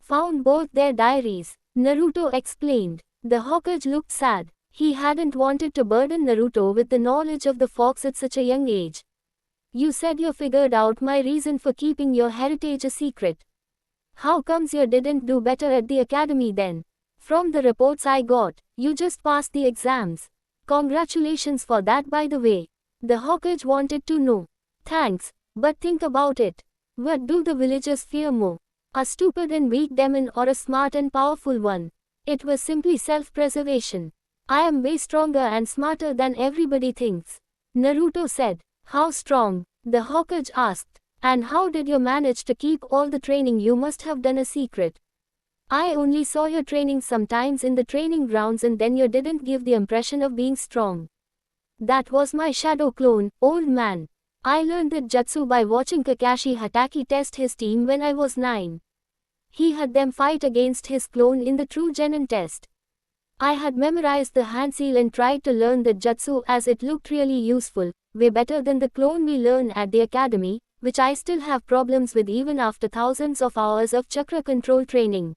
found both their diaries, Naruto explained. The Hokage looked sad. He hadn't wanted to burden Naruto with the knowledge of the fox at such a young age. You said you figured out my reason for keeping your heritage a secret. How comes you didn't do better at the academy then? From the reports I got, you just passed the exams. Congratulations for that, by the way. The Hokage wanted to know. Thanks, but think about it. What do the villagers fear more? A stupid and weak demon or a smart and powerful one? It was simply self-preservation. I am way stronger and smarter than everybody thinks. Naruto said. How strong? The Hokage asked. And how did you manage to keep all the training? You must have done a secret. I only saw your training sometimes in the training grounds, and then you didn't give the impression of being strong. That was my shadow clone, old man. I learned that jutsu by watching Kakashi Hatake test his team when I was 9. He had them fight against his clone in the True Genin test. I had memorized the hand seal and tried to learn the jutsu as it looked really useful, way better than the clone we learn at the academy, which I still have problems with even after thousands of hours of chakra control training.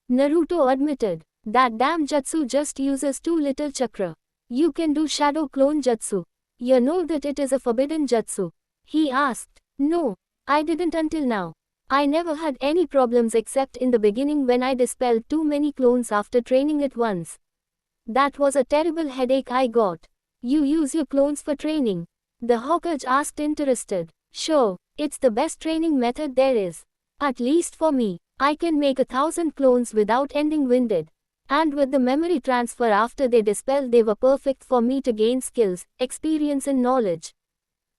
Naruto admitted. That damn jutsu just uses too little chakra. You can do shadow clone jutsu. You know that it is a forbidden jutsu? He asked. No, I didn't until now. I never had any problems except in the beginning when I dispelled too many clones after training it once. That was a terrible headache I got. You use your clones for training? The Hokage asked, interested. Sure, it's the best training method there is. At least for me. I can make 1,000 clones without ending winded. And with the memory transfer after they dispel, they were perfect for me to gain skills, experience and knowledge.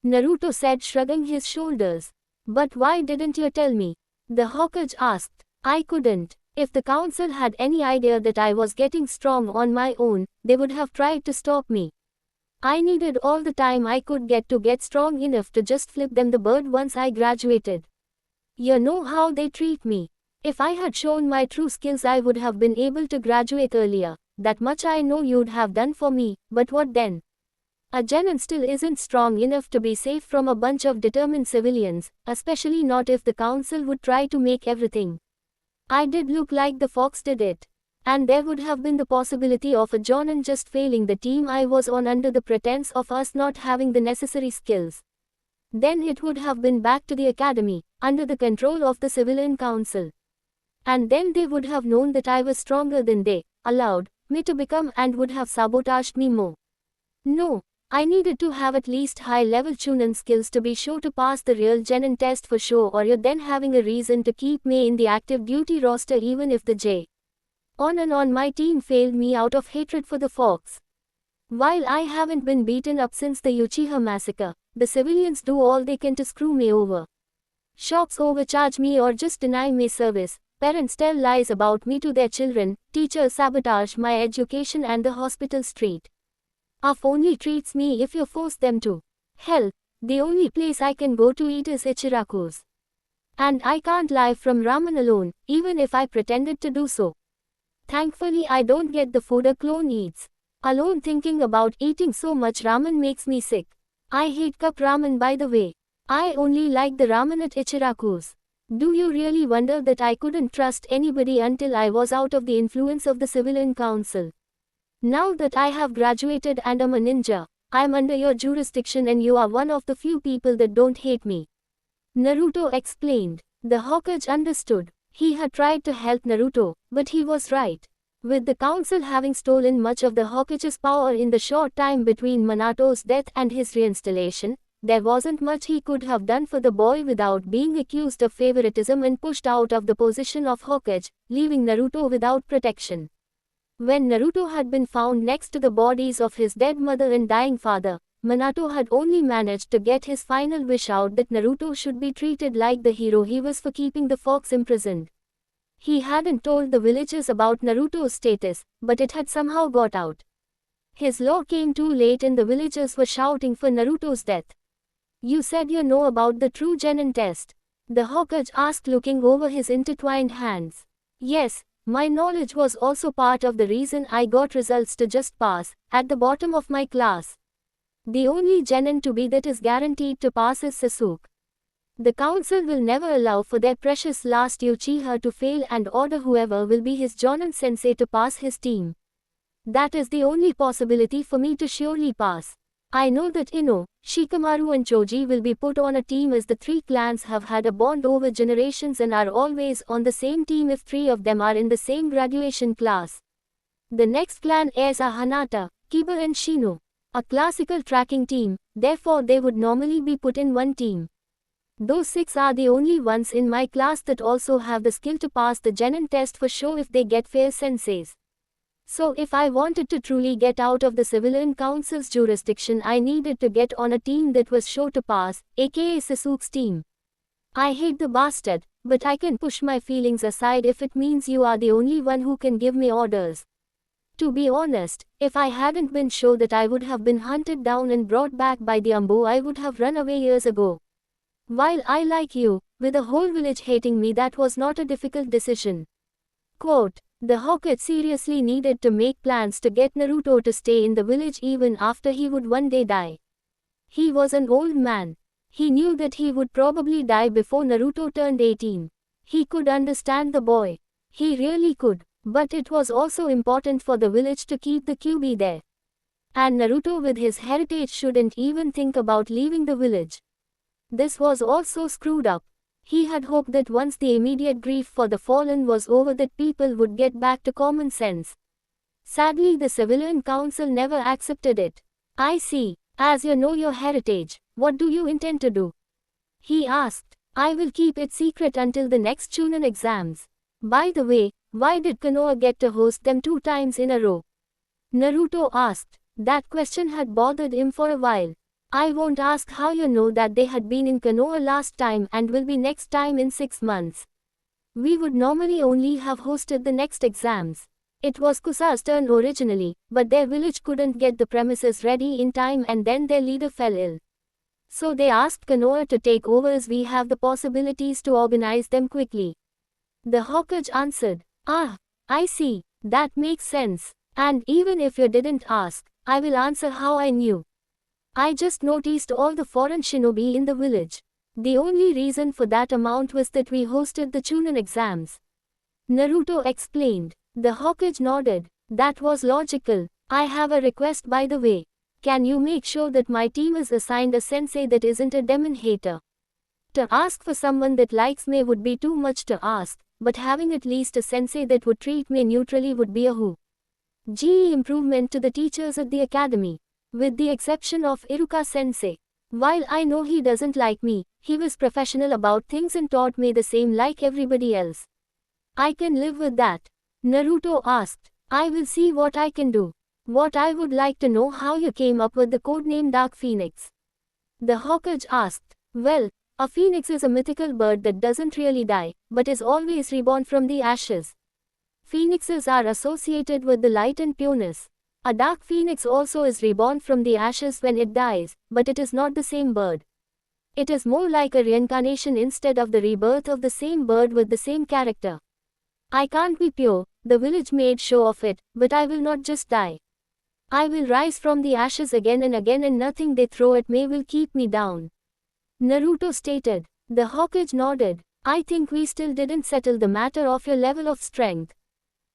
Naruto said, shrugging his shoulders. But why didn't you tell me? The Hokage asked. I couldn't. If the council had any idea that I was getting strong on my own, they would have tried to stop me. I needed all the time I could get to get strong enough to just flip them the bird once I graduated. You know how they treat me. If I had shown my true skills, I would have been able to graduate earlier. That much I know you'd have done for me, but what then? A genin still isn't strong enough to be safe from a bunch of determined civilians, especially not if the council would try to make everything. I did look like the fox did it. And there would have been the possibility of a jonin just failing the team I was on under the pretense of us not having the necessary skills. Then it would have been back to the academy, under the control of the civilian council. And then they would have known that I was stronger than they allowed me to become and would have sabotaged me more. No. I needed to have at least high-level chunin skills to be sure to pass the real genin test for sure, or you're then having a reason to keep me in the active duty roster even if the J. On and on my team failed me out of hatred for the fox. While I haven't been beaten up since the Uchiha massacre, the civilians do all they can to screw me over. Shops overcharge me or just deny me service, parents tell lies about me to their children, teachers sabotage my education and the hospital street. Af only treats me if you force them to. Hell, the only place I can go to eat is Ichiraku's. And I can't live from ramen alone, even if I pretended to do so. Thankfully I don't get the food a clone eats. Alone thinking about eating so much ramen makes me sick. I hate cup ramen, by the way. I only like the ramen at Ichiraku's. Do you really wonder that I couldn't trust anybody until I was out of the influence of the civilian council? Now that I have graduated and am a ninja, I am under your jurisdiction and you are one of the few people that don't hate me. Naruto explained. The Hokage understood. He had tried to help Naruto, but he was right. With the council having stolen much of the Hokage's power in the short time between Minato's death and his reinstallation, there wasn't much he could have done for the boy without being accused of favoritism and pushed out of the position of Hokage, leaving Naruto without protection. When Naruto had been found next to the bodies of his dead mother and dying father, Minato had only managed to get his final wish out that Naruto should be treated like the hero he was for keeping the fox imprisoned. He hadn't told the villagers about Naruto's status, but it had somehow got out. His law came too late and the villagers were shouting for Naruto's death. You said you know about the True Genin test? The Hokage asked, looking over his intertwined hands. Yes. My knowledge was also part of the reason I got results to just pass, at the bottom of my class. The only genin to be that is guaranteed to pass is Sasuke. The council will never allow for their precious last Uchiha to fail and order whoever will be his jonin sensei to pass his team. That is the only possibility for me to surely pass. I know that Ino, Shikamaru and Choji will be put on a team as the three clans have had a bond over generations and are always on the same team if three of them are in the same graduation class. The next clan heirs are Hanata, Kiba and Shino. A classical tracking team, therefore they would normally be put in one team. Those 6 are the only ones in my class that also have the skill to pass the Genin test for sure if they get fair senseis. So if I wanted to truly get out of the Civilian Council's jurisdiction, I needed to get on a team that was sure to pass, aka Sasuke's team. I hate the bastard, but I can push my feelings aside if it means you are the only one who can give me orders. To be honest, if I hadn't been sure that I would have been hunted down and brought back by the Ambo, I would have run away years ago. While I like you, with the whole village hating me, that was not a difficult decision. Quote, the Hokage seriously needed to make plans to get Naruto to stay in the village even after he would one day die. He was an old man. He knew that he would probably die before Naruto turned 18. He could understand the boy. He really could. But it was also important for the village to keep the QB there. And Naruto with his heritage shouldn't even think about leaving the village. This was also screwed up. He had hoped that once the immediate grief for the fallen was over that people would get back to common sense. Sadly, the Civilian Council never accepted it. I see. As you know your heritage, what do you intend to do? He asked. I will keep it secret until the next Chunin exams. By the way, why did Konoha get to host them 2 times in a row? Naruto asked. That question had bothered him for a while. I won't ask how you know that they had been in Konoha last time and will be next time in 6 months. We would normally only have hosted the next exams. It was Kusa's turn originally, but their village couldn't get the premises ready in time and then their leader fell ill. So they asked Konoha to take over as we have the possibilities to organize them quickly. The Hokage answered. Ah, I see, that makes sense. And even if you didn't ask, I will answer how I knew. I just noticed all the foreign shinobi in the village. The only reason for that amount was that we hosted the Chunin exams. Naruto explained. The Hokage nodded. That was logical. I have a request by the way. Can you make sure that my team is assigned a sensei that isn't a demon hater? To ask for someone that likes me would be too much to ask, but having at least a sensei that would treat me neutrally would be a huge improvement to the teachers at the academy. With the exception of Iruka sensei. While I know he doesn't like me, he was professional about things and taught me the same like everybody else. I can live with that. Naruto asked. I will see what I can do. What I would like to know how you came up with the codename Dark Phoenix. The Hokage asked. Well, a phoenix is a mythical bird that doesn't really die, but is always reborn from the ashes. Phoenixes are associated with the light and pureness. A dark phoenix also is reborn from the ashes when it dies, but it is not the same bird. It is more like a reincarnation instead of the rebirth of the same bird with the same character. I can't be pure, the village made show of it, but I will not just die. I will rise from the ashes again and nothing they throw at me will keep me down. Naruto stated. The Hokage nodded. I think we still didn't settle the matter of your level of strength.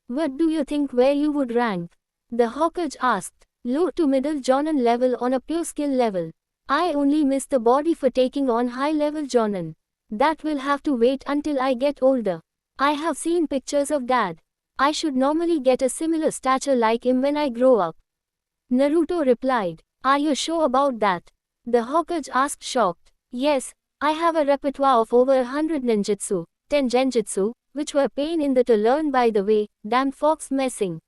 What do you think where you would rank? The Hokage asked. Low to middle Jonin level on a pure skill level. I only miss the body for taking on high level Jonin. That will have to wait until I get older. I have seen pictures of Dad. I should normally get a similar stature like him when I grow up. Naruto replied. Are you sure about that? The Hokage asked shocked. Yes, I have a repertoire of over 100 ninjutsu, 10 genjutsu, which were pain in the to learn by the way, damn fox messing.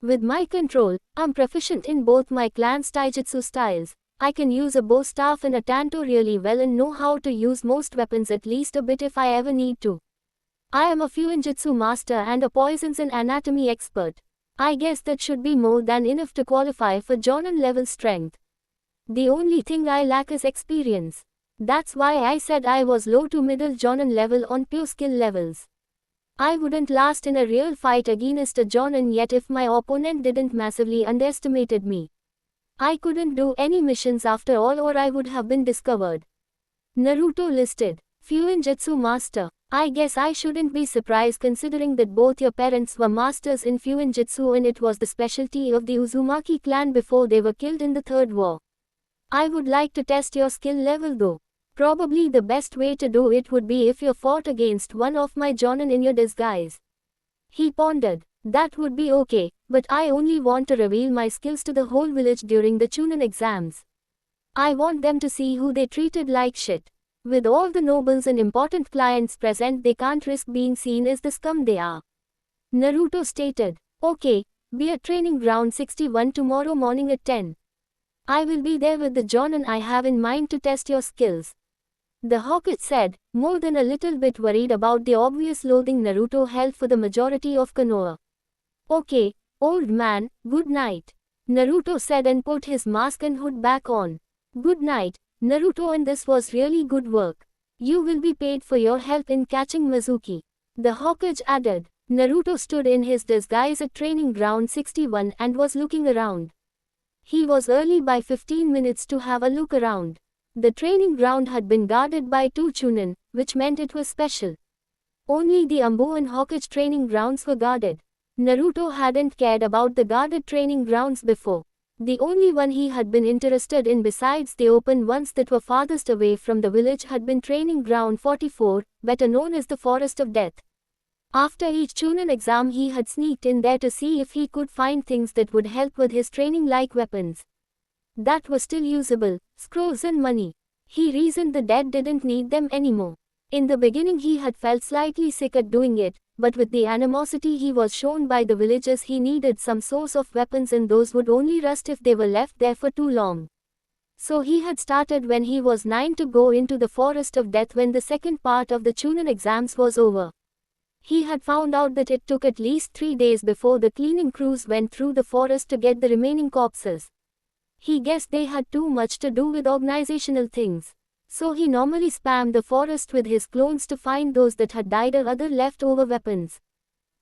With my control, I'm proficient in both my clan's taijutsu styles. I can use a bow staff and a tanto really well and know how to use most weapons at least a bit if I ever need to. I am a fuinjutsu master and a poisons and anatomy expert. I guess that should be more than enough to qualify for Jonin level strength. The only thing I lack is experience. That's why I said I was low to middle Jonin level on pure skill levels. I wouldn't last in a real fight against a Jonin yet if my opponent didn't massively underestimated me. I couldn't do any missions after all or I would have been discovered. Naruto listed. Fuinjutsu master. I guess I shouldn't be surprised considering that both your parents were masters in Fuinjutsu and it was the specialty of the Uzumaki clan before they were killed in the Third War. I would like to test your skill level though. Probably the best way to do it would be if you fought against one of my Jonin in your disguise. He pondered. That would be okay, but I only want to reveal my skills to the whole village during the Chunin exams. I want them to see who they treated like shit. With all the nobles and important clients present, they can't risk being seen as the scum they are. Naruto stated. Okay, be at training ground 61 tomorrow morning at 10. I will be there with the Jonin I have in mind to test your skills. The Hokage said, more than a little bit worried about the obvious loathing Naruto held for the majority of Konoha. Okay, old man, good night. Naruto said and put his mask and hood back on. Good night, Naruto, and this was really good work. You will be paid for your help in catching Mizuki. The Hokage added. Naruto stood in his disguise at training ground 61 and was looking around. He was early by 15 minutes to have a look around. The training ground had been guarded by 2 Chunin, which meant it was special. Only the Ambo and Hokage training grounds were guarded. Naruto hadn't cared about the guarded training grounds before. The only one he had been interested in besides the open ones that were farthest away from the village had been training ground 44, better known as the Forest of Death. After each Chunin exam he had sneaked in there to see if he could find things that would help with his training, like weapons that were still usable, scrolls and money. He reasoned the dead didn't need them anymore. In the beginning he had felt slightly sick at doing it, but with the animosity he was shown by the villagers he needed some source of weapons, and those would only rust if they were left there for too long. So he had started when he was 9 to go into the Forest of Death when the second part of the Chunin exams was over. He had found out that it took at least 3 days before the cleaning crews went through the forest to get the remaining corpses. He guessed they had too much to do with organizational things. So he normally spammed the forest with his clones to find those that had died or other leftover weapons.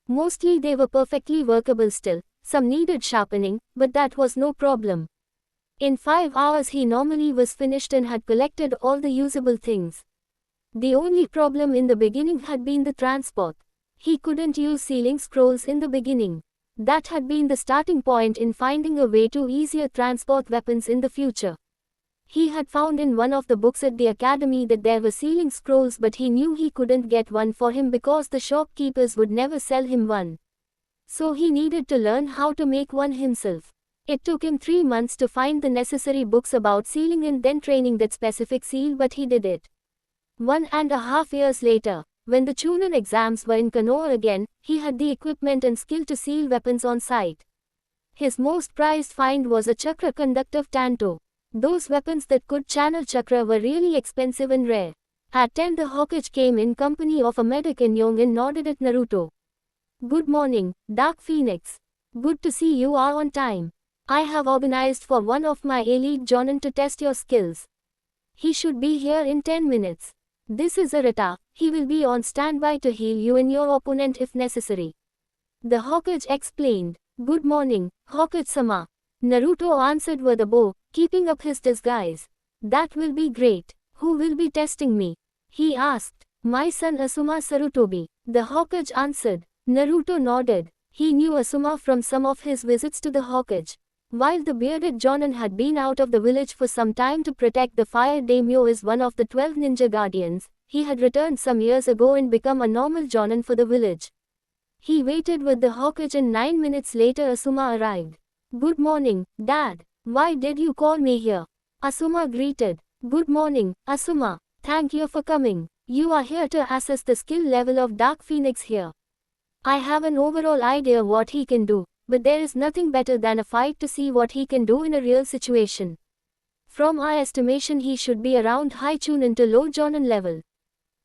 Mostly they were perfectly workable still, some needed sharpening, but that was no problem. In 5 hours he normally was finished and had collected all the usable things. The only problem in the beginning had been the transport. He couldn't use sealing scrolls in the beginning. That had been the starting point in finding a way to easier transport weapons in the future. He had found in one of the books at the academy that there were sealing scrolls, but he knew he couldn't get one for him because the shopkeepers would never sell him one. So he needed to learn how to make one himself. It took him 3 months to find the necessary books about sealing and then training that specific seal, but he did it. 1.5 years later, when the Chunin exams were in Konoha again, he had the equipment and skill to seal weapons on site. His most prized find was a chakra conductive tanto. Those weapons that could channel chakra were really expensive and rare. At 10 the Hokage came in company of a medic in Yong and nodded at Naruto. Good morning, Dark Phoenix. Good to see you are on time. I have organized for one of my elite Jonin to test your skills. He should be here in 10 minutes. This is Arata, he will be on standby to heal you and your opponent if necessary. The Hokage explained. Good morning, Hokage-sama. Naruto answered with a bow, keeping up his disguise. That will be great. Who will be testing me? He asked. My son Asuma Sarutobi. The Hokage answered. Naruto nodded. He knew Asuma from some of his visits to the Hokage. While the bearded Jonin had been out of the village for some time to protect the fire daimyo as one of the 12 ninja guardians, he had returned some years ago and become a normal Jonin for the village. He waited with the Hokage and 9 minutes later Asuma arrived. Good morning, Dad. Why did you call me here? Asuma greeted. Good morning, Asuma. Thank you for coming. You are here to assess the skill level of Dark Phoenix here. I have an overall idea what he can do, but there is nothing better than a fight to see what he can do in a real situation. From our estimation he should be around high Chunin to low Jonin level.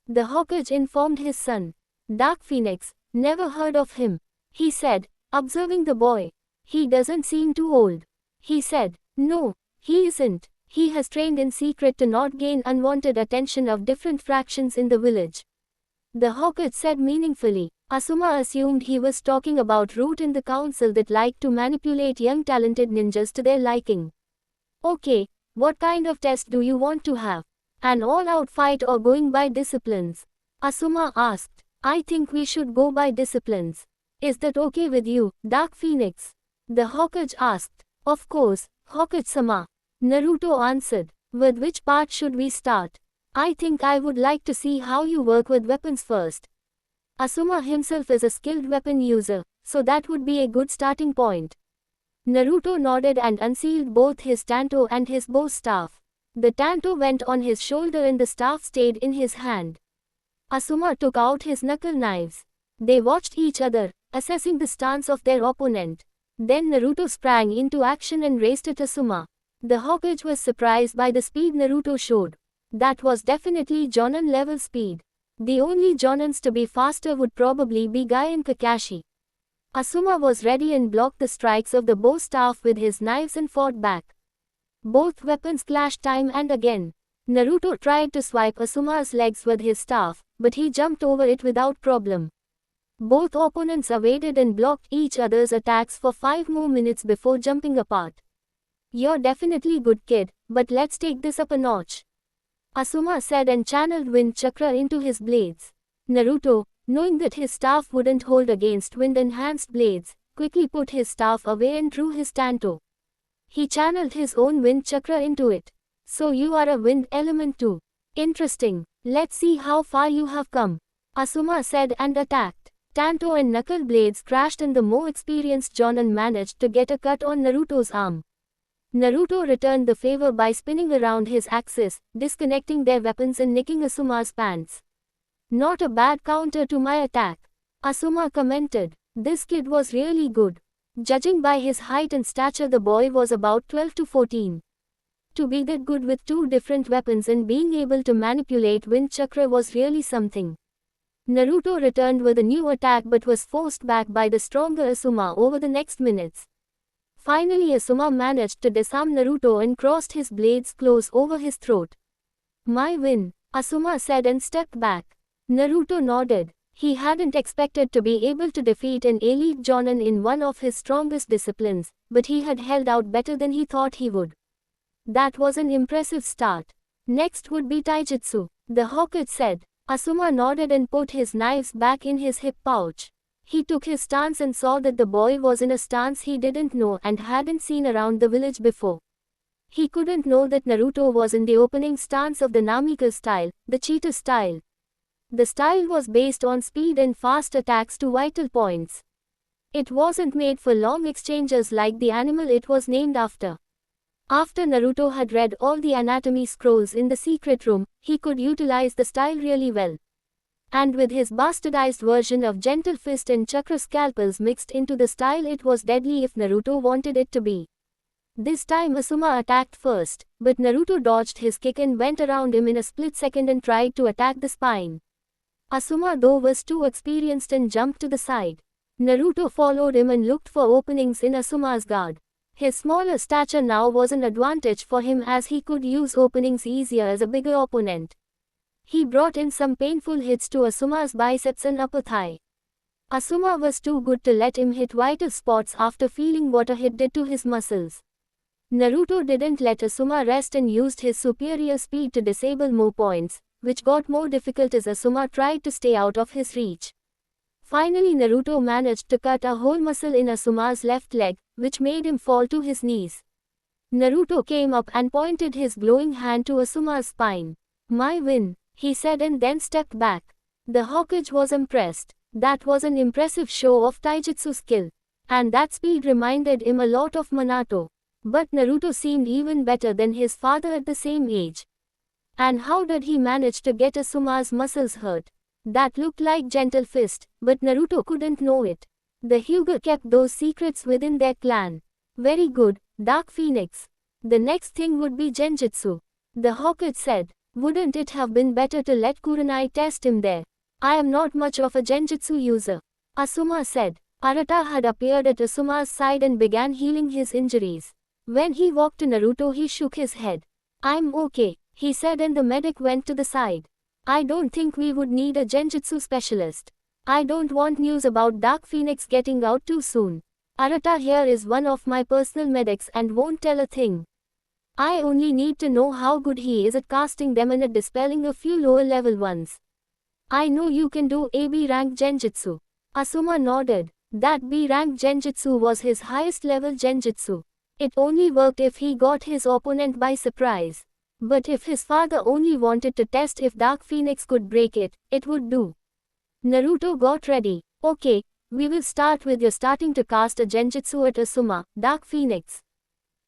The Hokage informed his son. Dark Phoenix, never heard of him, he said, observing the boy. He doesn't seem too old. He said, no, he isn't. He has trained in secret to not gain unwanted attention of different fractions in the village. The Hokage said meaningfully. Asuma assumed he was talking about Root and the council that liked to manipulate young talented ninjas to their liking. Okay, what kind of test do you want to have? An all-out fight or going by disciplines? Asuma asked. I think we should go by disciplines. Is that okay with you, Dark Phoenix? The Hokage asked. Of course, Hokage-sama. Naruto answered. With which part should we start? I think I would like to see how you work with weapons first. Asuma himself is a skilled weapon user, so that would be a good starting point. Naruto nodded and unsealed both his tanto and his bow staff. The tanto went on his shoulder and the staff stayed in his hand. Asuma took out his knuckle knives. They watched each other, assessing the stance of their opponent. Then Naruto sprang into action and raced at Asuma. The Hokage was surprised by the speed Naruto showed. That was definitely Jonin level speed. The only Jonins to be faster would probably be Guy and Kakashi. Asuma was ready and blocked the strikes of the bow staff with his knives and fought back. Both weapons clashed time and again. Naruto tried to swipe Asuma's legs with his staff, but he jumped over it without problem. Both opponents evaded and blocked each other's attacks for 5 more minutes before jumping apart. "You're definitely good kid, but let's take this up a notch," Asuma said and channeled wind chakra into his blades. Naruto, knowing that his staff wouldn't hold against wind-enhanced blades, quickly put his staff away and drew his tanto. He channeled his own wind chakra into it. "So you are a wind element too. Interesting. Let's see how far you have come," Asuma said and attacked. Tanto and knuckle blades crashed and the more experienced Jonin managed to get a cut on Naruto's arm. Naruto returned the favor by spinning around his axis, disconnecting their weapons and nicking Asuma's pants. "Not a bad counter to my attack," Asuma commented. This kid was really good. Judging by his height and stature, the boy was about 12 to 14. To be that good with 2 different weapons and being able to manipulate wind chakra was really something. Naruto returned with a new attack but was forced back by the stronger Asuma over the next minutes. Finally Asuma managed to disarm Naruto and crossed his blades close over his throat. "My win," Asuma said and stepped back. Naruto nodded. He hadn't expected to be able to defeat an elite Jonin in one of his strongest disciplines, but he had held out better than he thought he would. That was an impressive start. Next would be Taijutsu, the Hokage said. Asuma nodded and put his knives back in his hip pouch. He took his stance and saw that the boy was in a stance he didn't know and hadn't seen around the village before. He couldn't know that Naruto was in the opening stance of the Namika style, the cheetah style. The style was based on speed and fast attacks to vital points. It wasn't made for long exchanges like the animal it was named after. After Naruto had read all the anatomy scrolls in the secret room, he could utilize the style really well. And with his bastardized version of Gentle Fist and Chakra Scalpels mixed into the style, it was deadly if Naruto wanted it to be. This time Asuma attacked first, but Naruto dodged his kick and went around him in a split second and tried to attack the spine. Asuma though was too experienced and jumped to the side. Naruto followed him and looked for openings in Asuma's guard. His smaller stature now was an advantage for him as he could use openings easier as a bigger opponent. He brought in some painful hits to Asuma's biceps and upper thigh. Asuma was too good to let him hit vital spots after feeling what a hit did to his muscles. Naruto didn't let Asuma rest and used his superior speed to disable more points, which got more difficult as Asuma tried to stay out of his reach. Finally Naruto managed to cut a whole muscle in Asuma's left leg, which made him fall to his knees. Naruto came up and pointed his glowing hand to Asuma's spine. "My win," he said and then stepped back. The Hokage was impressed. That was an impressive show of taijutsu skill. And that speed reminded him a lot of Minato. But Naruto seemed even better than his father at the same age. And how did he manage to get Asuma's muscles hurt? That looked like Gentle Fist, but Naruto couldn't know it. The Hyuga kept those secrets within their clan. "Very good, Dark Phoenix. The next thing would be Genjutsu," the Hokage said. "Wouldn't it have been better to let Kurenai test him there? I am not much of a Genjutsu user," Asuma said. Arata had appeared at Asuma's side and began healing his injuries. When he walked to Naruto, he shook his head. "I'm okay," he said, and the medic went to the side. "I don't think we would need a Genjutsu specialist. I don't want news about Dark Phoenix getting out too soon. Arata here is one of my personal medics and won't tell a thing. I only need to know how good he is at casting them and at dispelling a few lower level ones." "I know you can do a B rank Genjutsu." Asuma nodded. That B rank Genjutsu was his highest level Genjutsu. It only worked if he got his opponent by surprise. But if his father only wanted to test if Dark Phoenix could break it, it would do. Naruto got ready. "Okay, We will start with your starting to cast a genjutsu at Asuma, Dark Phoenix.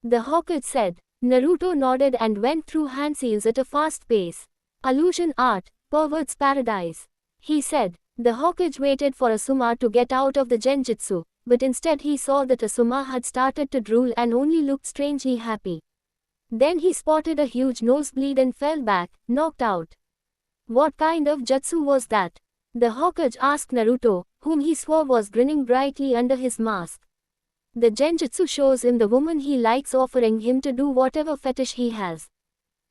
The Hokage said. Naruto nodded and went through hand seals at a fast pace. Illusion art, pervert's paradise. He said. The Hokage waited for Asuma to get out of the genjutsu, but instead he saw that Asuma had started to drool and only looked strangely happy. Then he spotted a huge nosebleed and fell back, knocked out. What kind of jutsu was that? The Hokage asked Naruto, whom he swore was grinning brightly under his mask. The genjutsu shows him the woman he likes offering him to do whatever fetish he has.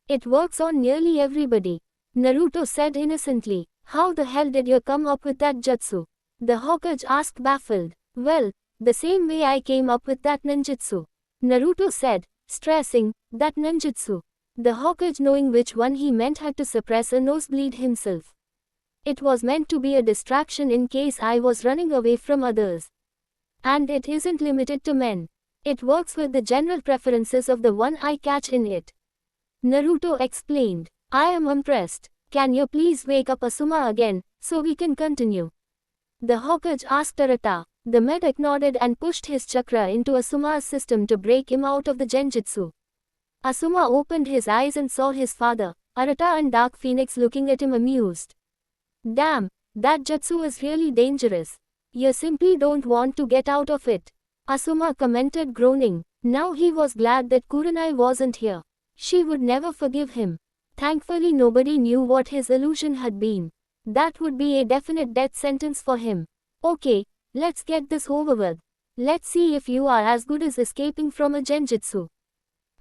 It works on nearly everybody. Naruto said innocently. How the hell did you come up with that jutsu? The Hokage asked baffled. Well, the same way I came up with that ninjutsu. Naruto said, stressing, that ninjutsu. The Hokage, knowing which one he meant, had to suppress a nosebleed himself. It was meant to be a distraction in case I was running away from others. And it isn't limited to men. It works with the general preferences of the one I catch in it. Naruto explained. I am impressed. Can you please wake up Asuma again, so we can continue? The Hokage asked Arata. The medic nodded and pushed his chakra into Asuma's system to break him out of the genjutsu. Asuma opened his eyes and saw his father, Arata and Dark Phoenix looking at him amused. Damn, that jutsu is really dangerous. You simply don't want to get out of it. Asuma commented, groaning. Now he was glad that Kurenai wasn't here. She would never forgive him. Thankfully nobody knew what his illusion had been. That would be a definite death sentence for him. Okay, let's get this over with. Let's see if you are as good as escaping from a genjutsu.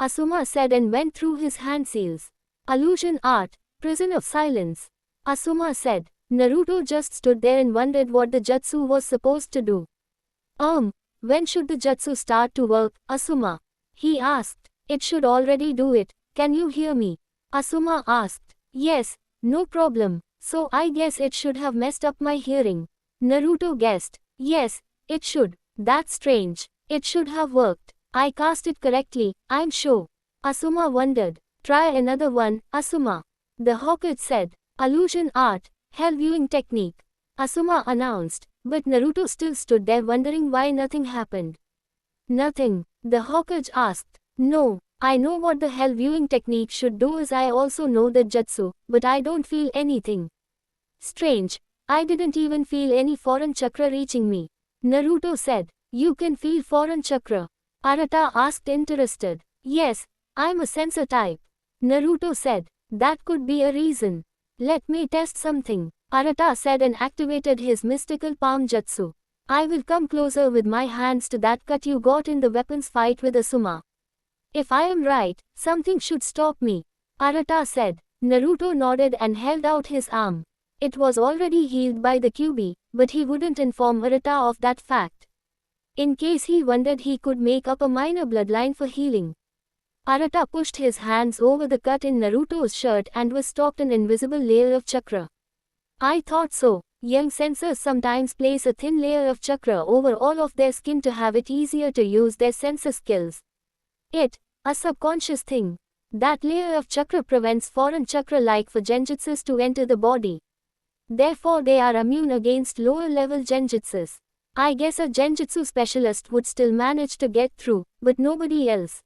Asuma said and went through his hand seals. Illusion art, prison of silence. Asuma said. Naruto just stood there and wondered what the jutsu was supposed to do. When should the jutsu start to work, Asuma? He asked. It should already do it. Can you hear me? Asuma asked. Yes, no problem. So I guess it should have messed up my hearing. Naruto guessed. Yes, it should. That's strange. It should have worked. I cast it correctly, I'm sure. Asuma wondered. Try another one, Asuma. The Hokage said. Illusion art, hell viewing technique. Asuma announced. But Naruto still stood there wondering why nothing happened. Nothing, the Hokage asked. No, I know what the hell viewing technique should do, as I also know the jutsu, but I don't feel anything. Strange, I didn't even feel any foreign chakra reaching me. Naruto said. You can feel foreign chakra? Arata asked, interested. Yes, I'm a sensor type. Naruto said. That could be a reason. Let me test something. Arata said and activated his mystical palm jutsu. I will come closer with my hands to that cut you got in the weapons fight with Asuma. If I am right, something should stop me. Arata said. Naruto nodded and held out his arm. It was already healed by the Kyuubi, but he wouldn't inform Arata of that fact. In case he wondered, he could make up a minor bloodline for healing. Arata pushed his hands over the cut in Naruto's shirt and was stopped an invisible layer of chakra. I thought so. Young sensors sometimes place a thin layer of chakra over all of their skin to have it easier to use their sensor skills. A subconscious thing. That layer of chakra prevents foreign chakra like for genjutsus to enter the body. Therefore they are immune against lower level genjutsus. I guess a genjutsu specialist would still manage to get through, but nobody else.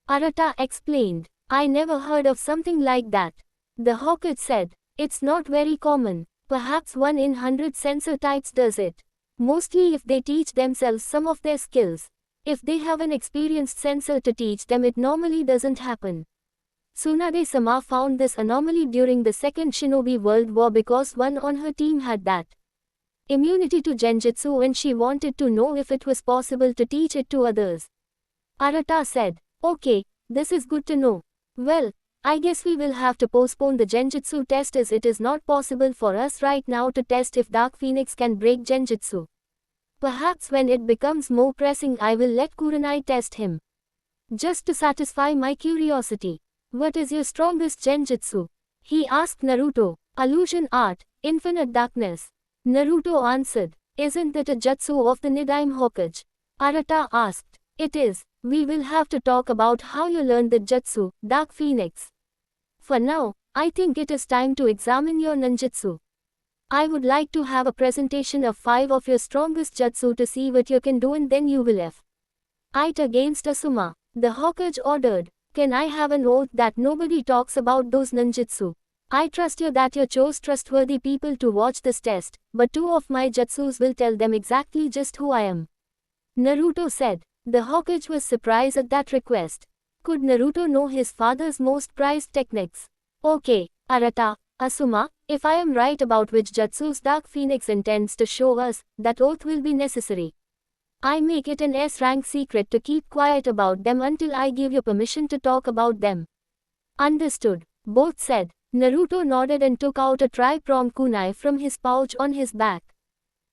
Arata explained. I never heard of something like that. The Hokage said. It's not very common. Perhaps 1 in 100 sensor types does it. Mostly if they teach themselves some of their skills. If they have an experienced sensor to teach them, it normally doesn't happen. Tsunade-sama found this anomaly during the Second Shinobi World War because one on her team had that immunity to genjutsu and she wanted to know if it was possible to teach it to others. Arata said. Okay, this is good to know. Well, I guess we will have to postpone the genjutsu test as it is not possible for us right now to test if Dark Phoenix can break genjutsu. Perhaps when it becomes more pressing I will let Kurenai test him. Just to satisfy my curiosity. What is your strongest genjutsu? He asked Naruto. Illusion art, infinite darkness. Naruto answered. Isn't that a jutsu of the Nidaime Hokage? Arata asked. It is. We will have to talk about how you learned the jutsu, Dark Phoenix. For now, I think it is time to examine your ninjutsu. I would like to have a presentation of 5 of your strongest jutsu to see what you can do, and then you will fight against Asuma. The Hokage ordered. Can I have an oath that nobody talks about those ninjutsu? I trust you that you chose trustworthy people to watch this test, but 2 of my jutsus will tell them exactly just who I am. Naruto said. The Hokage was surprised at that request. Could Naruto know his father's most prized techniques? Okay, Arata, Asuma, if I am right about which jutsus Dark Phoenix intends to show us, that oath will be necessary. I make it an S-rank secret to keep quiet about them until I give you permission to talk about them. Understood, both said. Naruto nodded and took out a tri-pronged kunai from his pouch on his back.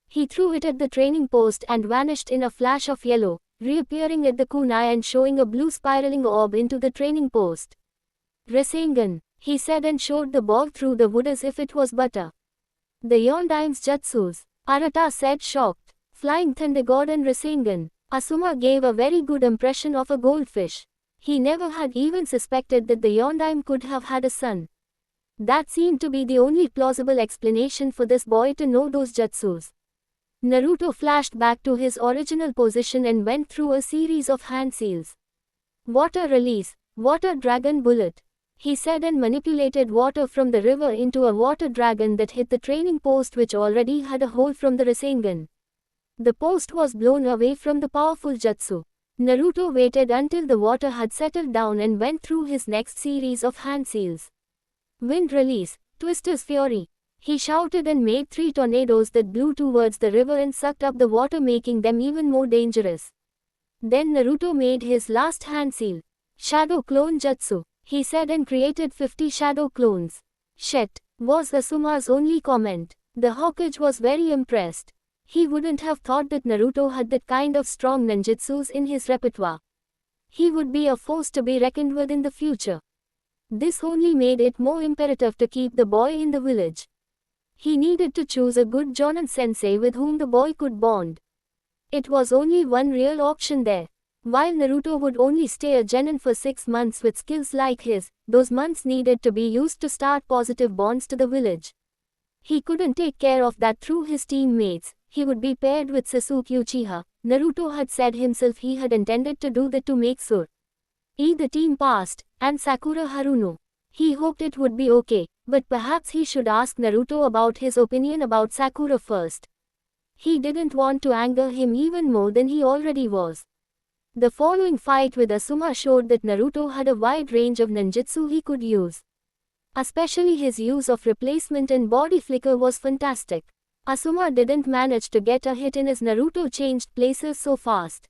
He threw it at the training post and vanished in a flash of yellow, reappearing at the kunai and showing a blue spiraling orb into the training post. Rasengan, he said and showed the ball through the wood as if it was butter. The Yondaim's jutsus, Arata said shocked. Flying Thunder God and Rasengan. Asuma gave a very good impression of a goldfish. He never had even suspected that the Yondaime could have had a son. That seemed to be the only plausible explanation for this boy to know those jutsus. Naruto flashed back to his original position and went through a series of hand seals. Water release, water dragon bullet. He said and manipulated water from the river into a water dragon that hit the training post, which already had a hole from the Rasengan. The post was blown away from the powerful jutsu. Naruto waited until the water had settled down and went through his next series of hand seals. Wind release, Twister's fury. He shouted and made 3 tornadoes that blew towards the river and sucked up the water, making them even more dangerous. Then Naruto made his last hand seal. Shadow clone jutsu, he said and created 50 shadow clones. Shit, was Asuma's only comment. The Hokage was very impressed. He wouldn't have thought that Naruto had that kind of strong ninjutsus in his repertoire. He would be a force to be reckoned with in the future. This only made it more imperative to keep the boy in the village. He needed to choose a good Jonin sensei with whom the boy could bond. It was only one real option there. While Naruto would only stay a genin for 6 months with skills like his, those months needed to be used to start positive bonds to the village. He couldn't take care of that through his teammates. He would be paired with Sasuke Uchiha. Naruto had said himself he had intended to do that to make sure the team passed, and Sakura Haruno. He hoped it would be okay, but perhaps he should ask Naruto about his opinion about Sakura first. He didn't want to anger him even more than he already was. The following fight with Asuma showed that Naruto had a wide range of ninjutsu he could use. Especially his use of replacement and body flicker was fantastic. Asuma didn't manage to get a hit in as Naruto changed places so fast.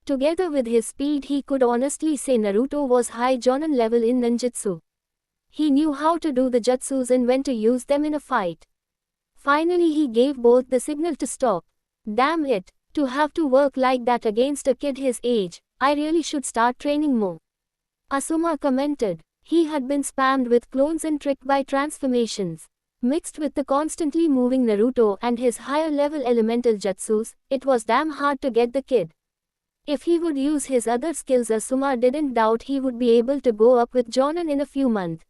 Together with his speed, he could honestly say Naruto was high Jonin level in ninjutsu. He knew how to do the jutsus and when to use them in a fight. Finally he gave both the signal to stop. Damn it, to have to work like that against a kid his age, I really should start training more. Asuma commented. He had been spammed with clones and tricked by transformations. Mixed with the constantly moving Naruto and his higher level elemental jutsus, it was damn hard to get the kid. If he would use his other skills, Asuma didn't doubt he would be able to go up with Jonin in a few months.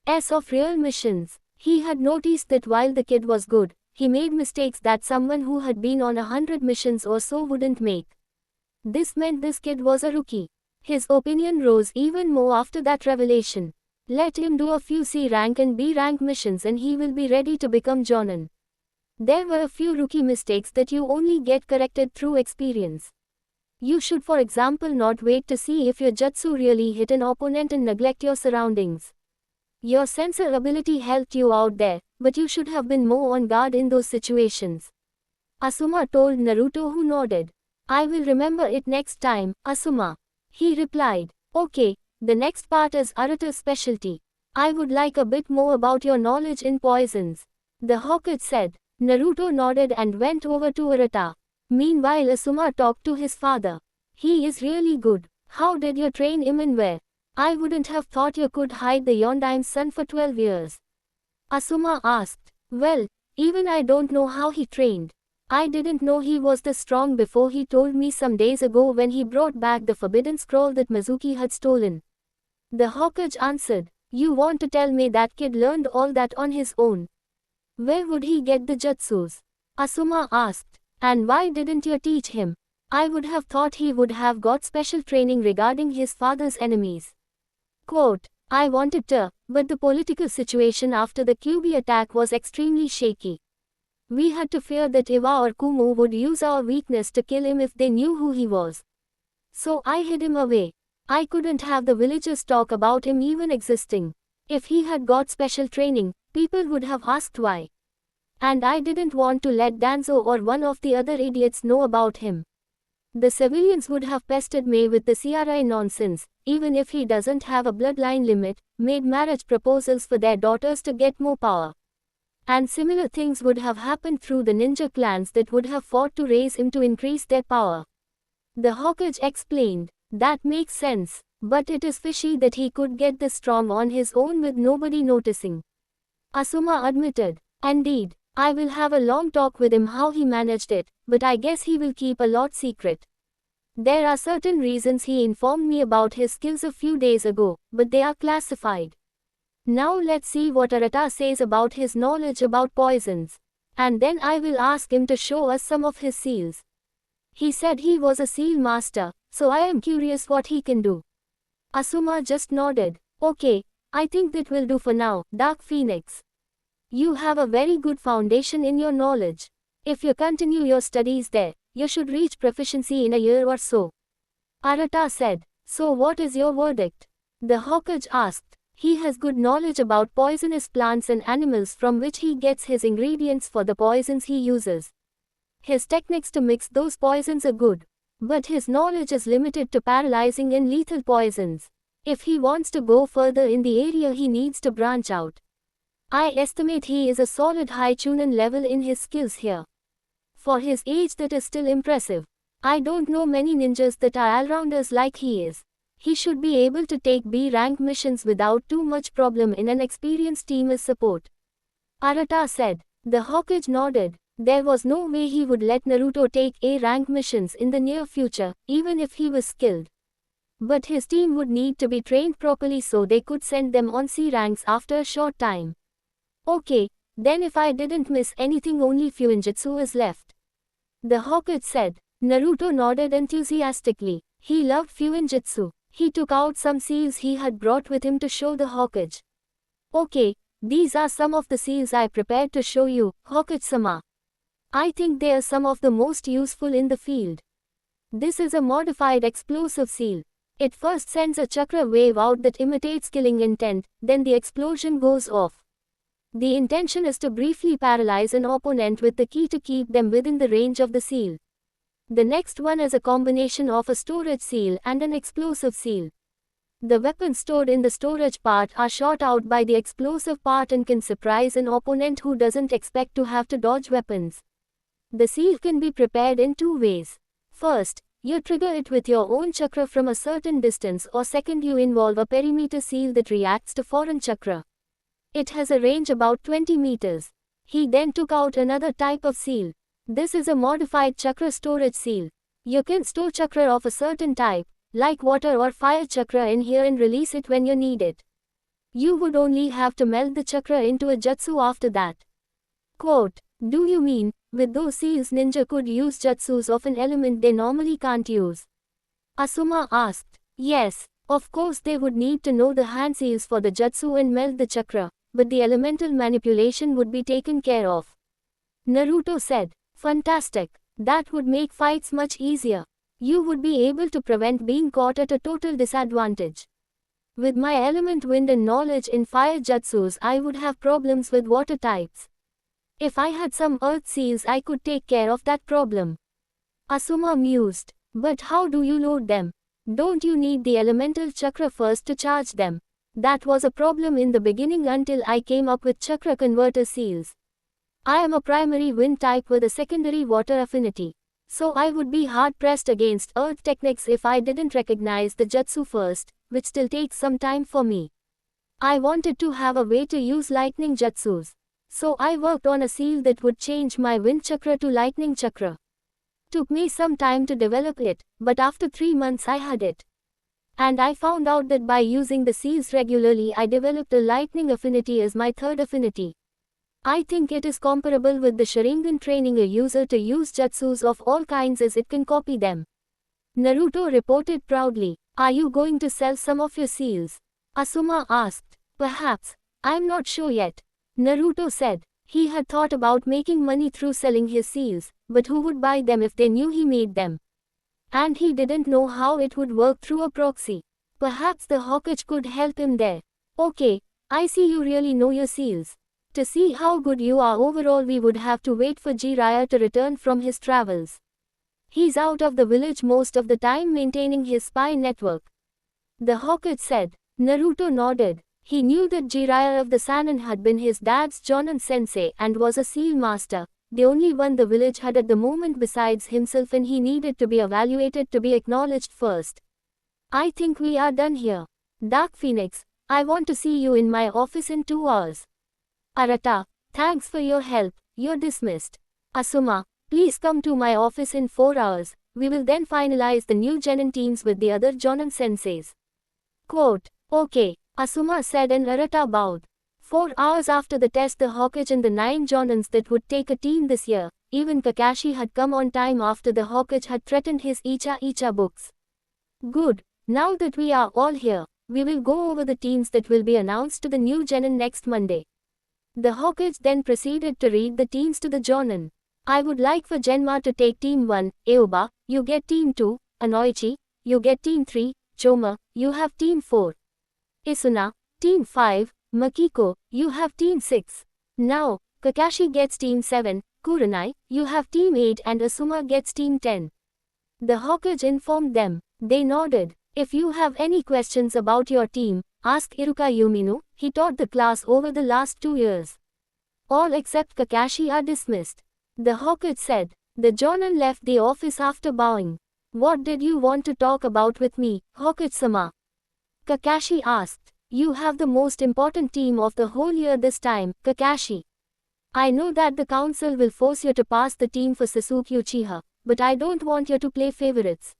As of real missions, he had noticed that while the kid was good, he made mistakes that someone who had been on 100 missions or so wouldn't make. This meant this kid was a rookie. His opinion rose even more after that revelation. Let him do a few C rank and B rank missions and he will be ready to become Jonin. There were a few rookie mistakes that you only get corrected through experience. You should, for example, not wait to see if your jutsu really hit an opponent and neglect your surroundings. Your sensor ability helped you out there, but you should have been more on guard in those situations. Asuma told Naruto, who nodded. I will remember it next time, Asuma. He replied. Okay, the next part is Arata's specialty. I would like a bit more about your knowledge in poisons. The Hokage said. Naruto nodded and went over to Arata. Meanwhile Asuma talked to his father. He is really good. How did you train him and where? I wouldn't have thought you could hide the Yondaime's son for 12 years. Asuma asked. Well, even I don't know how he trained. I didn't know he was this strong before he told me some days ago when he brought back the forbidden scroll that Mizuki had stolen. The Hokage answered. You want to tell me that kid learned all that on his own? Where would he get the jutsus? Asuma asked. And why didn't you teach him? I would have thought he would have got special training regarding his father's enemies. Quote, I wanted to, but the political situation after the Kyuubi attack was extremely shaky. We had to fear that Iwa or Kumu would use our weakness to kill him if they knew who he was. So I hid him away. I couldn't have the villagers talk about him even existing. If he had got special training, people would have asked why. And I didn't want to let Danzo or one of the other idiots know about him. The civilians would have pestered me with the CRI nonsense, even if he doesn't have a bloodline limit, made marriage proposals for their daughters to get more power. And similar things would have happened through the ninja clans that would have fought to raise him to increase their power. The Hokage explained. That makes sense, but it is fishy that he could get this strong on his own with nobody noticing. Asuma admitted. Indeed. I will have a long talk with him how he managed it, but I guess he will keep a lot secret. There are certain reasons he informed me about his skills a few days ago, but they are classified. Now let's see what Arata says about his knowledge about poisons. And then I will ask him to show us some of his seals. He said he was a seal master, so I am curious what he can do. Asuma just nodded. Okay, I think that will do for now, Dark Phoenix. You have a very good foundation in your knowledge. If you continue your studies there, you should reach proficiency in a year or so. Arata said. So what is your verdict? The Hokage asked. He has good knowledge about poisonous plants and animals from which he gets his ingredients for the poisons he uses. His techniques to mix those poisons are good. But his knowledge is limited to paralyzing and lethal poisons. If he wants to go further in the area he needs to branch out. I estimate he is a solid high Chunin level in his skills here. For his age that is still impressive. I don't know many ninjas that are all-rounders like he is. He should be able to take B rank missions without too much problem in an experienced team as support. Arata said. The Hokage nodded. There was no way he would let Naruto take A rank missions in the near future, even if he was skilled. But his team would need to be trained properly so they could send them on C ranks after a short time. Okay, then if I didn't miss anything only Fuinjutsu is left. The Hokage said. Naruto nodded enthusiastically. He loved Fuinjutsu. He took out some seals he had brought with him to show the Hokage. Okay, these are some of the seals I prepared to show you, Hokage-sama. I think they are some of the most useful in the field. This is a modified explosive seal. It first sends a chakra wave out that imitates killing intent, then the explosion goes off. The intention is to briefly paralyze an opponent with the key to keep them within the range of the seal. The next one is a combination of a storage seal and an explosive seal. The weapons stored in the storage part are shot out by the explosive part and can surprise an opponent who doesn't expect to have to dodge weapons. The seal can be prepared in two ways. First, you trigger it with your own chakra from a certain distance, or second you involve a perimeter seal that reacts to foreign chakra. It has a range about 20 meters. He then took out another type of seal. This is a modified chakra storage seal. You can store chakra of a certain type, like water or fire chakra in here and release it when you need it. You would only have to melt the chakra into a jutsu after that. Quote, do you mean, with those seals ninja could use jutsus of an element they normally can't use? Asuma asked. Yes, of course they would need to know the hand seals for the jutsu and melt the chakra, but the elemental manipulation would be taken care of. Naruto said. Fantastic. That would make fights much easier. You would be able to prevent being caught at a total disadvantage. With my element wind and knowledge in fire jutsus I would have problems with water types. If I had some earth seals I could take care of that problem. Asuma mused. But how do you load them? Don't you need the elemental chakra first to charge them? That was a problem in the beginning until I came up with chakra converter seals. I am a primary wind type with a secondary water affinity. So I would be hard pressed against earth techniques if I didn't recognize the jutsu first, which still takes some time for me. I wanted to have a way to use lightning jutsus. So I worked on a seal that would change my wind chakra to lightning chakra. Took me some time to develop it, but after 3 months I had it. And I found out that by using the seals regularly I developed a lightning affinity as my third affinity. I think it is comparable with the Sharingan training a user to use jutsus of all kinds as it can copy them. Naruto reported proudly. Are you going to sell some of your seals? Asuma asked. Perhaps. I'm not sure yet. Naruto said. He had thought about making money through selling his seals, but who would buy them if they knew he made them? And he didn't know how it would work through a proxy. Perhaps the Hokage could help him there. Okay, I see you really know your seals. To see how good you are overall, we would have to wait for Jiraiya to return from his travels. He's out of the village most of the time maintaining his spy network. The Hokage said. Naruto nodded. He knew that Jiraiya of the Sannin had been his dad's Jonin sensei and was a seal master, the only one the village had at the moment besides himself, and he needed to be evaluated to be acknowledged first. I think we are done here. Dark Phoenix, I want to see you in my office in 2 hours. Arata, thanks for your help, you're dismissed. Asuma, please come to my office in 4 hours, we will then finalize the new Genin teams with the other Jonin senseis. Quote, okay, Asuma said and Arata bowed. 4 hours after the test, the Hokage and the 9 Jonins that would take a team this year, even Kakashi had come on time after the Hokage had threatened his Icha books. Good, now that we are all here, we will go over the teams that will be announced to the new Genin next Monday. The Hokage then proceeded to read the teams to the Jonin. I would like for Genma to take Team 1, Aoba, you get Team 2, Anoichi, you get Team 3, Choma, you have Team 4. Isuna, Team 5, Makiko, you have Team 6. Now, Kakashi gets Team 7, Kurenai, you have Team 8 and Asuma gets Team 10. The Hokage informed them. They nodded. If you have any questions about your team, ask Iruka Yumino, he taught the class over the last 2 years. All except Kakashi are dismissed. The Hokage said. The Jonin left the office after bowing. What did you want to talk about with me, Hokage-sama? Kakashi asked. You have the most important team of the whole year this time, Kakashi. I know that the council will force you to pass the team for Sasuke Uchiha, but I don't want you to play favorites.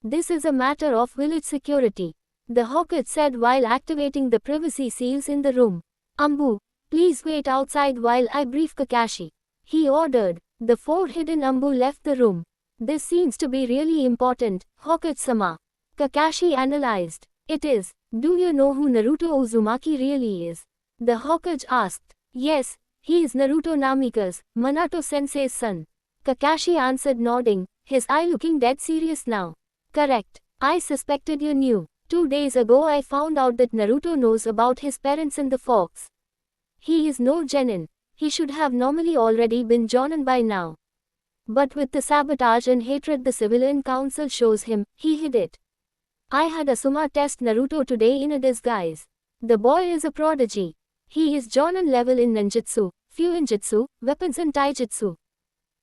This is a matter of village security, the Hokage said while activating the privacy seals in the room. Ambu, please wait outside while I brief Kakashi. He ordered. The 4 hidden Ambu left the room. This seems to be really important, Hokage-sama. Kakashi analyzed. It is. Do you know who Naruto Uzumaki really is? The Hokage asked. Yes, he is Naruto Namikaze, Minato-sensei's son. Kakashi answered nodding, his eye looking dead serious now. Correct. I suspected you knew. 2 days ago I found out that Naruto knows about his parents and the fox. He is no Genin. He should have normally already been Jonin by now. But with the sabotage and hatred the civilian council shows him, he hid it. I had Asuma test Naruto today in a disguise. The boy is a prodigy. He is Jonin level in ninjutsu, fuinjutsu, weapons and taijutsu.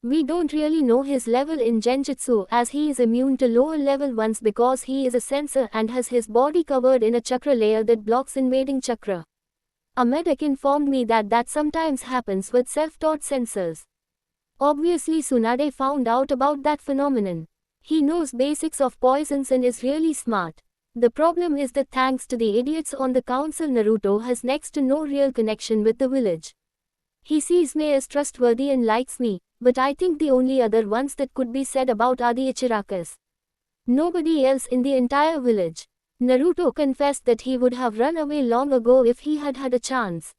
We don't really know his level in genjutsu as he is immune to lower level ones because he is a sensor and has his body covered in a chakra layer that blocks invading chakra. A medic informed me that sometimes happens with self-taught sensors. Obviously Tsunade found out about that phenomenon. He knows basics of poisons and is really smart. The problem is that thanks to the idiots on the council, Naruto has next to no real connection with the village. He sees me as trustworthy and likes me, but I think the only other ones that could be said about are the Ichirakas. Nobody else in the entire village. Naruto confessed that he would have run away long ago if he had had a chance.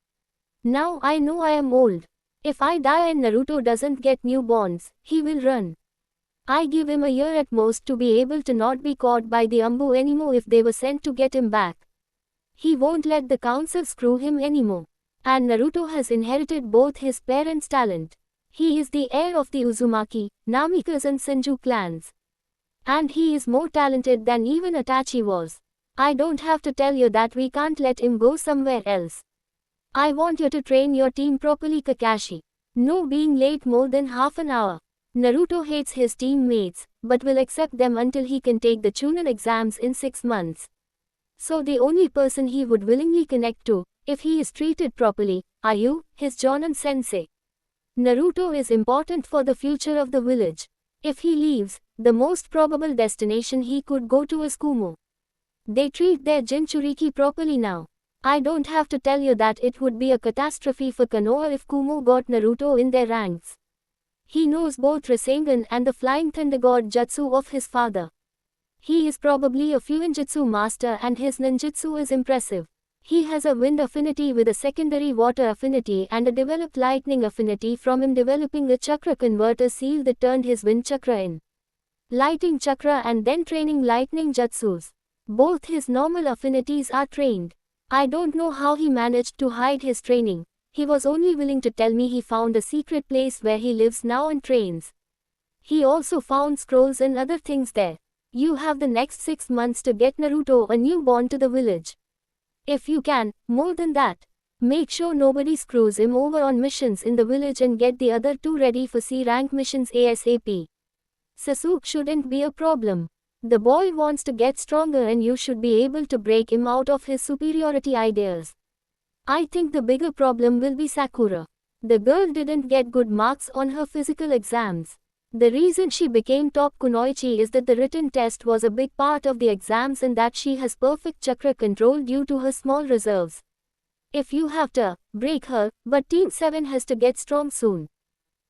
Now I know I am old. If I die and Naruto doesn't get new bonds, he will run. I give him a year at most to be able to not be caught by the Ambu anymore if they were sent to get him back. He won't let the council screw him anymore. And Naruto has inherited both his parents' talent. He is the heir of the Uzumaki, Namikaze and Senju clans. And he is more talented than even Itachi was. I don't have to tell you that we can't let him go somewhere else. I want you to train your team properly, Kakashi. No being late more than half an hour. Naruto hates his teammates, but will accept them until he can take the Chunin exams in 6 months. So the only person he would willingly connect to, if he is treated properly, are you, his Jonin sensei. Naruto is important for the future of the village. If he leaves, the most probable destination he could go to is Kumo. They treat their Jinchuriki properly now. I don't have to tell you that it would be a catastrophe for Konoha if Kumo got Naruto in their ranks. He knows both Rasengan and the Flying Thunder God Jutsu of his father. He is probably a Fuinjutsu master and his ninjutsu is impressive. He has a wind affinity with a secondary water affinity and a developed lightning affinity from him developing a chakra converter seal that turned his wind chakra in lighting chakra and then training lightning jutsus. Both his normal affinities are trained. I don't know how he managed to hide his training. He was only willing to tell me he found a secret place where he lives now and trains. He also found scrolls and other things there. You have the next 6 months to get Naruto a newborn to the village. If you can, more than that. Make sure nobody screws him over on missions in the village and get the other 2 ready for C-rank missions ASAP. Sasuke shouldn't be a problem. The boy wants to get stronger and you should be able to break him out of his superiority ideas. I think the bigger problem will be Sakura. The girl didn't get good marks on her physical exams. The reason she became top kunoichi is that the written test was a big part of the exams and that she has perfect chakra control due to her small reserves. If you have to, break her, but Team 7 has to get strong soon.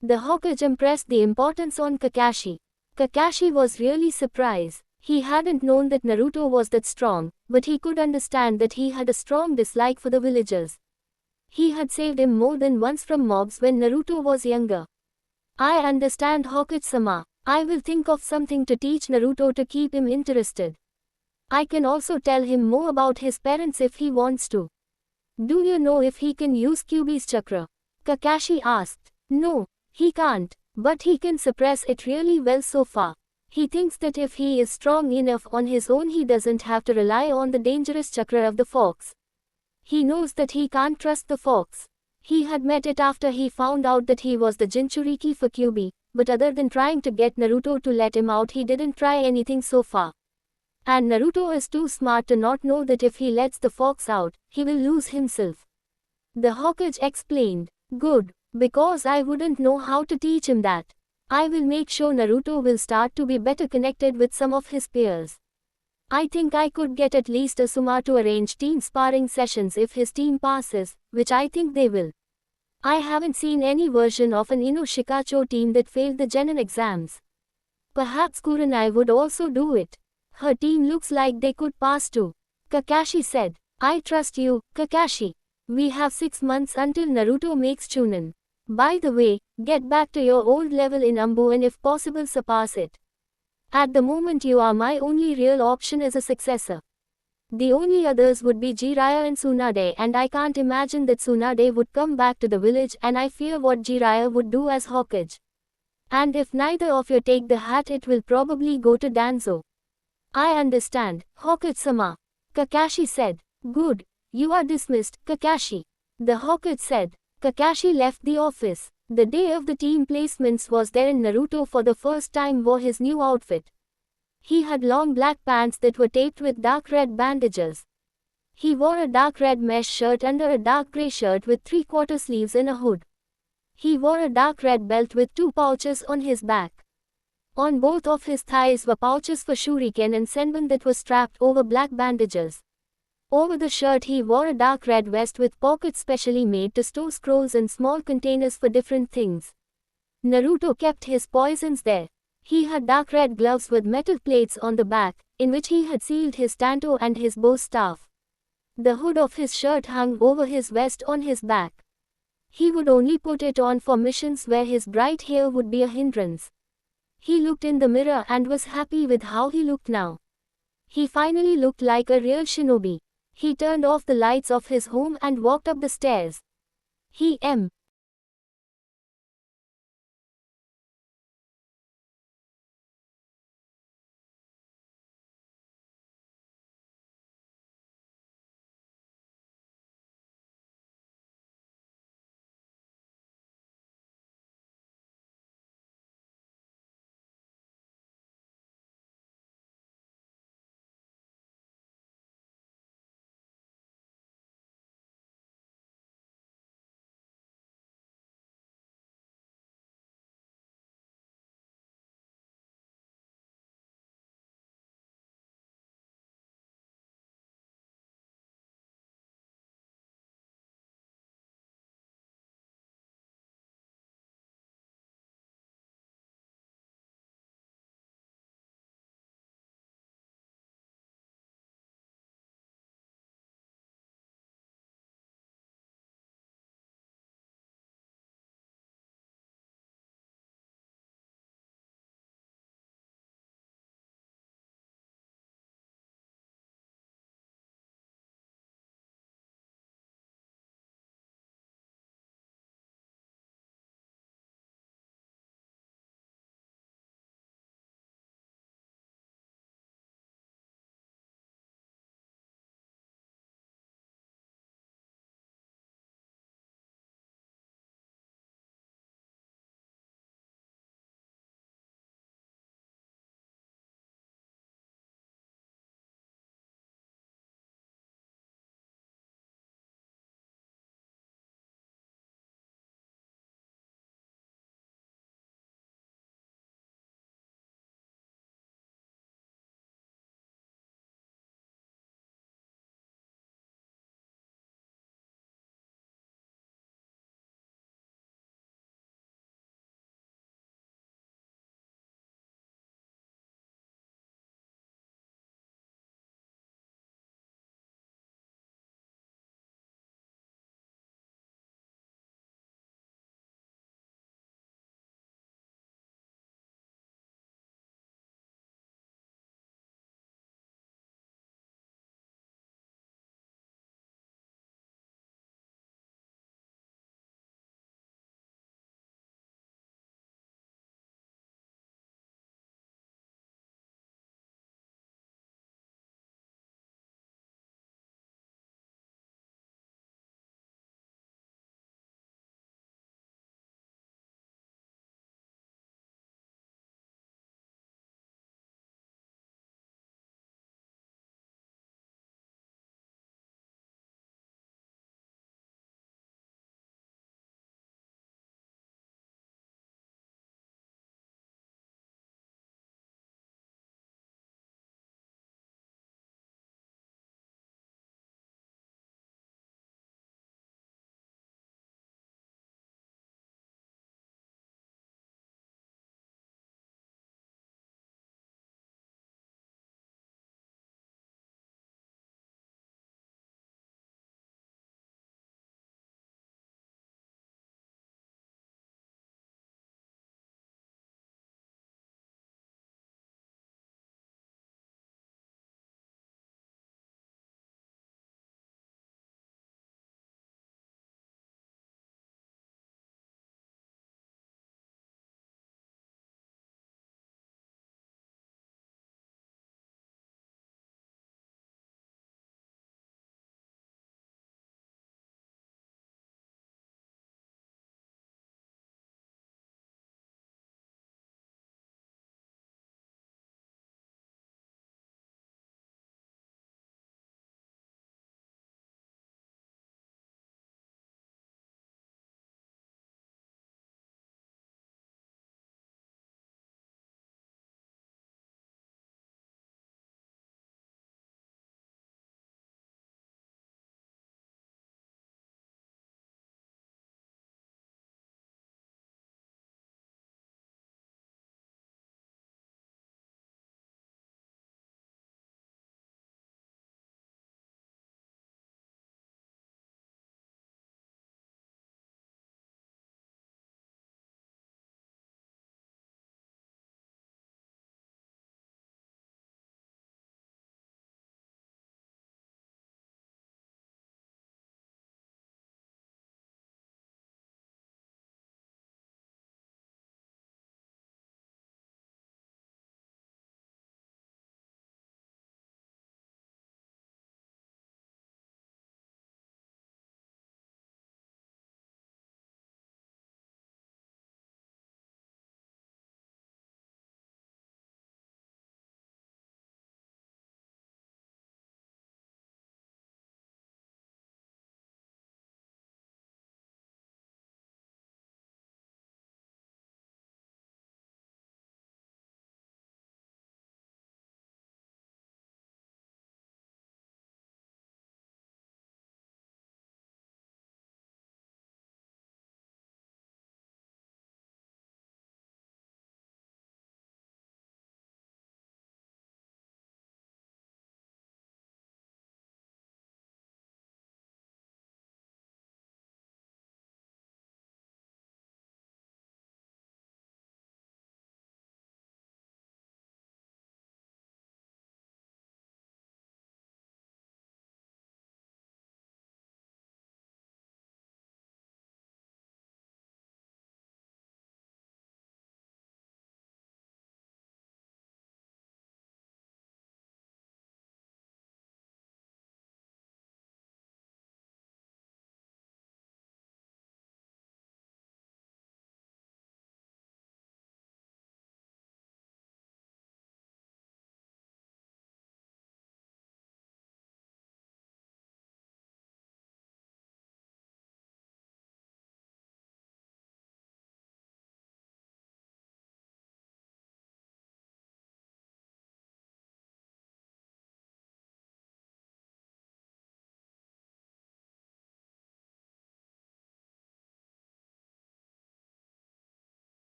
The Hokage impressed the importance on Kakashi. Kakashi was really surprised. He hadn't known that Naruto was that strong, but he could understand that he had a strong dislike for the villagers. He had saved him more than once from mobs when Naruto was younger. I understand Hokage-sama. I will think of something to teach Naruto to keep him interested. I can also tell him more about his parents if he wants to. Do you know if he can use Kyuubi's chakra? Kakashi asked. No, he can't, but he can suppress it really well so far. He thinks that if he is strong enough on his own he doesn't have to rely on the dangerous chakra of the fox. He knows that he can't trust the fox. He had met it after he found out that he was the Jinchuriki for Kyuubi, but other than trying to get Naruto to let him out he didn't try anything so far. And Naruto is too smart to not know that if he lets the fox out, he will lose himself. The Hokage explained. Good, because I wouldn't know how to teach him that. I will make sure Naruto will start to be better connected with some of his peers. I think I could get at least Asuma to arrange team sparring sessions if his team passes, which I think they will. I haven't seen any version of an Ino Shikacho team that failed the Genin exams. Perhaps Kurenai would also do it. Her team looks like they could pass too. Kakashi said. I trust you, Kakashi. We have 6 months until Naruto makes Chunin. By the way, get back to your old level in Ambu and if possible surpass it. At the moment you are my only real option as a successor. The only others would be Jiraiya and Tsunade and I can't imagine that Tsunade would come back to the village and I fear what Jiraiya would do as Hokage. And if neither of you take the hat it will probably go to Danzo. I understand, Hokage-sama. Kakashi said. Good. You are dismissed, Kakashi. The Hokage said. Kakashi left the office. The day of the team placements was there and Naruto for the first time wore his new outfit. He had long black pants that were taped with dark red bandages. He wore a dark red mesh shirt under a dark grey shirt with 3/4 sleeves and a hood. He wore a dark red belt with 2 pouches on his back. On both of his thighs were pouches for shuriken and senbon that were strapped over black bandages. Over the shirt he wore a dark red vest with pockets specially made to store scrolls and small containers for different things. Naruto kept his poisons there. He had dark red gloves with metal plates on the back, in which he had sealed his tanto and his bow staff. The hood of his shirt hung over his vest on his back. He would only put it on for missions where his bright hair would be a hindrance. He looked in the mirror and was happy with how he looked now. He finally looked like a real shinobi. He turned off the lights of his home and walked up the stairs.